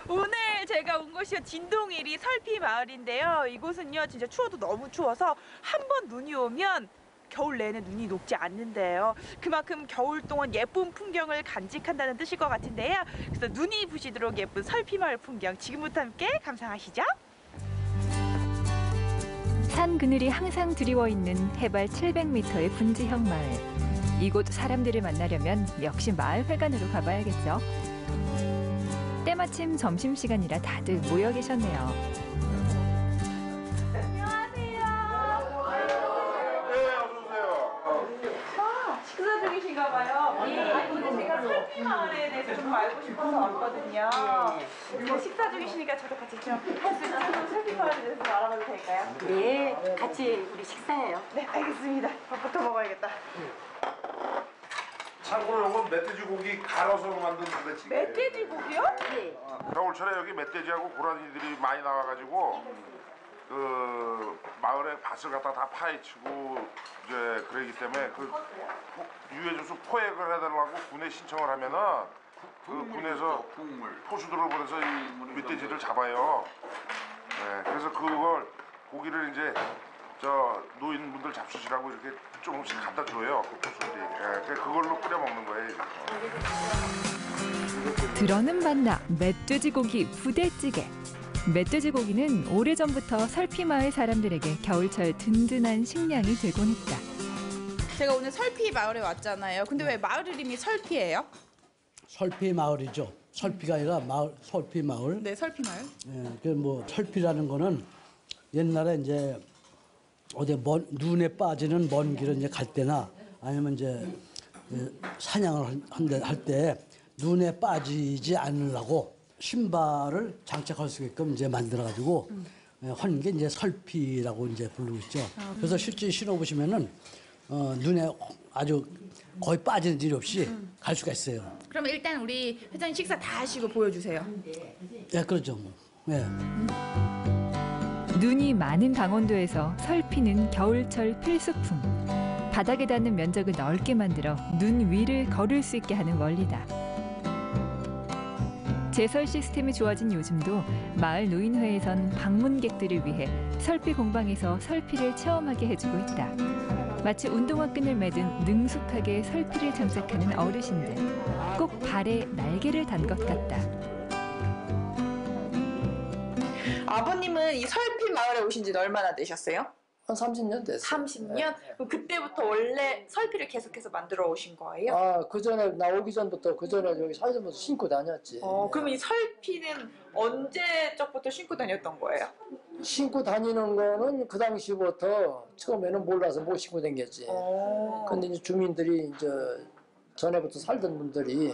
오늘 제가 온 곳이 진동 1위 설피마을인데요. 이곳은요 진짜 추워도 너무 추워서 한 번 눈이 오면 겨울 내내 눈이 녹지 않는데요. 그만큼 겨울 동안 예쁜 풍경을 간직한다는 뜻일 것 같은데요. 그래서 눈이 부시도록 예쁜 설피마을 풍경 지금부터 함께 감상하시죠. 산 그늘이 항상 드리워 있는 해발 700m의 분지형 마을. 이곳 사람들을 만나려면 역시 마을회관으로 가봐야겠죠. 때마침 점심시간이라 다들 모여 계셨네요. 식사 중이신가 봐요. 오늘 제가 설피마을에 대해서 좀 알고 싶어서 왔거든요. 식사 중이시니까 저도 같이 좀 할 수 있는 설피마을에 대해서 좀 알아봐도 될까요? 네, 같이 우리 식사해요. 네, 알겠습니다. 밥부터 먹어야겠다. 참고로 이건 멧돼지 고기 갈아서 만든 부대찌개. 멧돼지 고기요? 네. 겨울철에 여기 멧돼지하고 고라니들이 많이 나와가지고 그 마을에 밭을 갖다 다 파헤치고 이제 그러기 때문에 그 유해주수 포획을 해달라고 군에 신청을 하면은 그 군에서 포수들을 보내서 이 멧돼지를 잡아요. 네, 그래서 그걸 고기를 이제 저 노인분들 잡수시라고 이렇게 조금씩 갖다 줘요. 그 포수들이. 네, 그걸로 끓여 먹는 거예요. 들어는 봤나 멧돼지고기 부대찌개. 멧돼지고기는 오래전부터 설피마을 사람들에게 겨울철 든든한 식량이 되곤 했다. 제가 오늘 설피 마을에 왔잖아요. 근데 왜 마을 이름이 설피예요? 설피 마을이죠. 설피가 아니라 마을, 설피 마을. 네, 설피 마을. 예, 그 뭐 설피라는 거는 옛날에 이제 어디 눈에 빠지는 먼 길을 이제 갈 때나 아니면 이제 사냥을 할 때 눈에 빠지지 않으려고 신발을 장착할 수 있게끔 이제 만들어가지고 하는 게 이제 설피라고 이제 부르고 있죠. 그래서 실제 신어보시면은 눈에 아주 거의 빠지는 일 없이 갈 수가 있어요. 그럼 일단 우리 회장님 식사 다 하시고 보여주세요. 네, 그렇죠. 네. 눈이 많은 강원도에서 설피는 겨울철 필수품. 바닥에 닿는 면적을 넓게 만들어 눈 위를 걸을 수 있게 하는 원리다. 제설 시스템이 좋아진 요즘도 마을 노인회에선 방문객들을 위해 설피 공방에서 설피를 체험하게 해주고 있다. 마치 운동화 끈을 매든 능숙하게 설피를 장착하는 어르신들. 꼭 발에 날개를 단 것 같다. 아버님은 이 설피 마을에 오신 지 얼마나 되셨어요? 한 30년 됐어요. 30년? 그럼 그때부터 원래 설피를 계속해서 만들어 오신 거예요? 아, 그 전에 나오기 전부터 그 전에 여기 살면서 신고 다녔지. 그럼 이 설피는 언제적부터 신고 다녔던 거예요? 신고 다니는 거는 그 당시부터 처음에는 몰라서 못 신고 다녔지. 근데 이제 주민들이 이제 전에부터 살던 분들이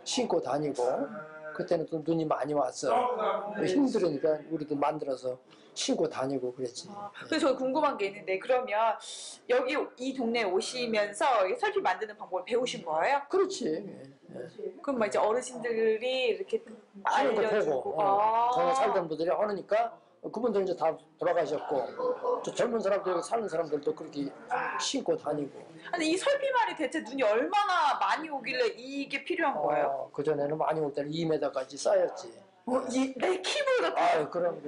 신고 다니고 그때는 또 눈이 많이 왔어. 힘들으니까 우리도 만들어서 신고 다니고 그랬지. 그래서 저 궁금한 게 있는데 그러면 여기 이 동네에 오시면서 설피 만드는 방법을 배우신 거예요? 그렇지. 그럼 막 이제 어르신들이 이렇게 하는 거 알려주고. 보고 전에 살던 분들이 하니까 그분들은 이제 다 돌아가셨고 저 젊은 사람들 사는 사람들도 그렇게 신고 다니고. 아니 이 설피마을이 대체 눈이 얼마나 많이 오길래 이게 필요한 거예요? 그 전에는 많이 올 때는 2m까지 쌓였지. 내 키보다 아, 그럼.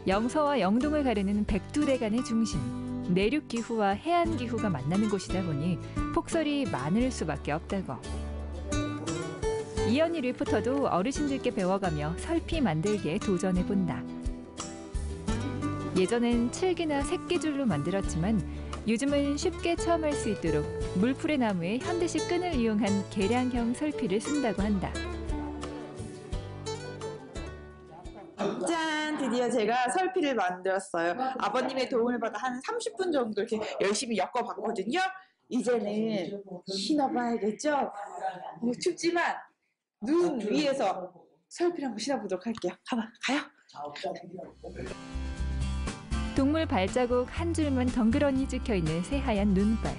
영서와 영동을 가르는 백두대간의 중심. 내륙 기후와 해안 기후가 만나는 곳이다 보니 폭설이 많을 수밖에 없다고. 이현희 리포터도 어르신들께 배워가며 설피 만들기에 도전해본다. 예전엔 칠기나 새끼줄로 만들었지만 요즘은 쉽게 체험할 수 있도록 물풀의 나무에 현대식 끈을 이용한 계량형 설피를 쓴다고 한다. 짠! 드디어 제가 설피를 만들었어요. 아버님의 도움을 받아 한 30분 정도 이렇게 열심히 엮어봤거든요. 이제는 신어봐야겠죠? 춥지만 눈 위에서 설피를 한번 신어보도록 할게요. 가요. 동물 발자국 한 줄만 덩그러니 찍혀있는 새하얀 눈발.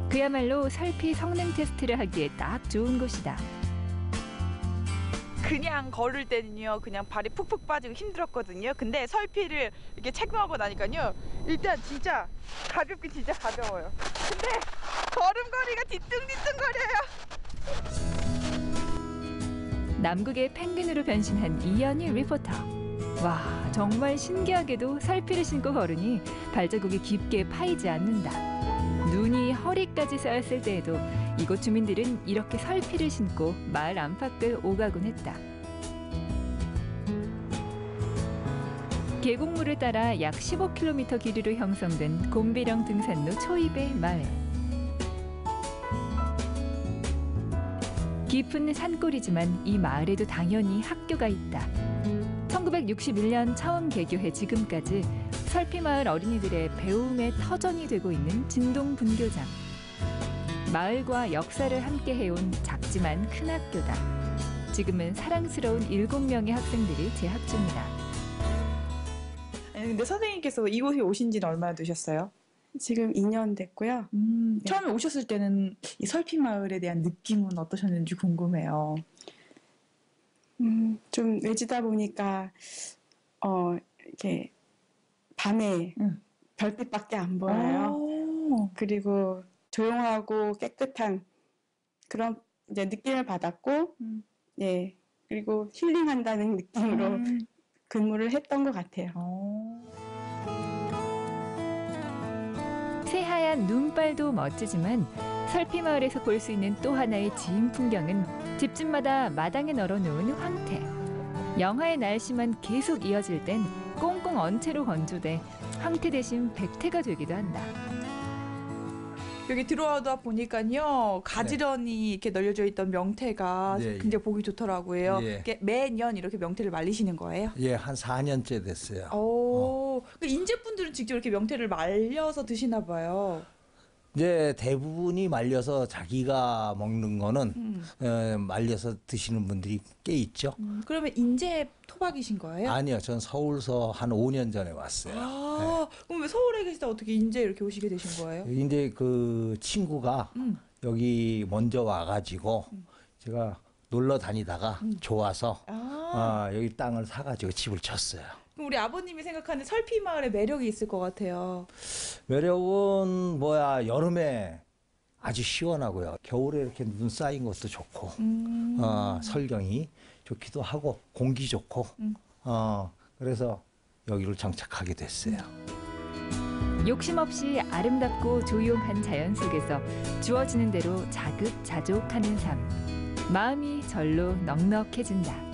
그야말로 설피 성능 테스트를 하기에 딱 좋은 곳이다. 그냥 걸을 때는요 그냥 발이 푹푹 빠지고 힘들었거든요. 근데 설피를 이렇게 착용하고 나니까요 일단 진짜 가볍긴 진짜 가벼워요. 근데 걸음걸이가 뒤뚱뒤뚱거려요. 남극의 펭귄으로 변신한 이연희 리포터. 와, 정말 신기하게도 설피를 신고 걸으니 발자국이 깊게 파이지 않는다. 눈이 허리까지 쌓였을 때에도 이곳 주민들은 이렇게 설피를 신고 마을 안팎을 오가곤 했다. 계곡물을 따라 약 15km 길이로 형성된 곰비령 등산로 초입의 마을. 깊은 산골이지만 이 마을에도 당연히 학교가 있다. 1961년 처음 개교해 지금까지 설피마을 어린이들의 배움의 터전이 되고 있는 진동분교장. 마을과 역사를 함께 해온 작지만 큰 학교다. 지금은 사랑스러운 7명의 학생들이 재학 중이다. 근데 선생님께서 이곳에 오신 지는 얼마나 되셨어요? 지금 2년 됐고요. 처음에 오셨을 때는 이 설피마을에 대한 느낌은 어떠셨는지 궁금해요. 좀 외지다 보니까 이렇게 밤에 별빛밖에 안 보여요. 그리고 조용하고 깨끗한 그런 이제 느낌을 받았고, 예, 그리고 힐링한다는 느낌으로 근무를 했던 것 같아요. 새하얀 눈발도 멋지지만 설피마을에서 볼 수 있는 또 하나의 지인 풍경은 집집마다 마당에 널어놓은 황태. 영하의 날씨만 계속 이어질 땐 꽁꽁 언 채로 건조돼 황태 대신 백태가 되기도 한다. 여기 들어와다 보니까요 가지런히 이렇게 널려져 있던 명태가 네, 굉장히 보기 좋더라고요. 예. 이렇게 매년 이렇게 명태를 말리시는 거예요? 예, 한 4년째 됐어요. 그 인제분들은 직접 이렇게 명태를 말려서 드시나 봐요. 이제 대부분이 말려서 자기가 먹는 거는 말려서 드시는 분들이 꽤 있죠. 그러면 인제 토박이신 거예요? 아니요, 전 서울서 한 5년 전에 왔어요. 그럼 왜 서울에 계시다 어떻게 인제 이렇게 오시게 되신 거예요? 이제 그 친구가 여기 먼저 와가지고 제가 놀러 다니다가 좋아서 여기 땅을 사가지고 집을 쳤어요. 그럼 우리 아버님이 생각하는 설피마을에 매력이 있을 것 같아요. 매력은 뭐야, 여름에 아주 시원하고요. 겨울에 이렇게 눈 쌓인 것도 좋고, 설경이 좋기도 하고, 공기 좋고, 그래서 여기를 정착하게 됐어요. 욕심 없이 아름답고 조용한 자연 속에서 주어지는 대로 자급자족하는 삶. 마음이 절로 넉넉해진다.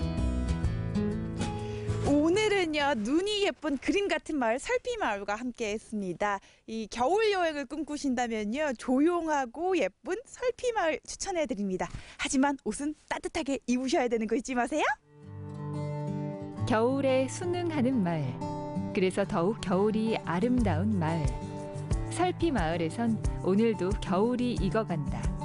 오늘은요 눈이 예쁜 그림 같은 마을 설피마을과 함께했습니다. 이 겨울 여행을 꿈꾸신다면요 조용하고 예쁜 설피마을 추천해드립니다. 하지만 옷은 따뜻하게 입으셔야 되는 거 잊지 마세요. 겨울에 순응하는 마을. 그래서 더욱 겨울이 아름다운 마을. 설피마을에선 오늘도 겨울이 익어간다.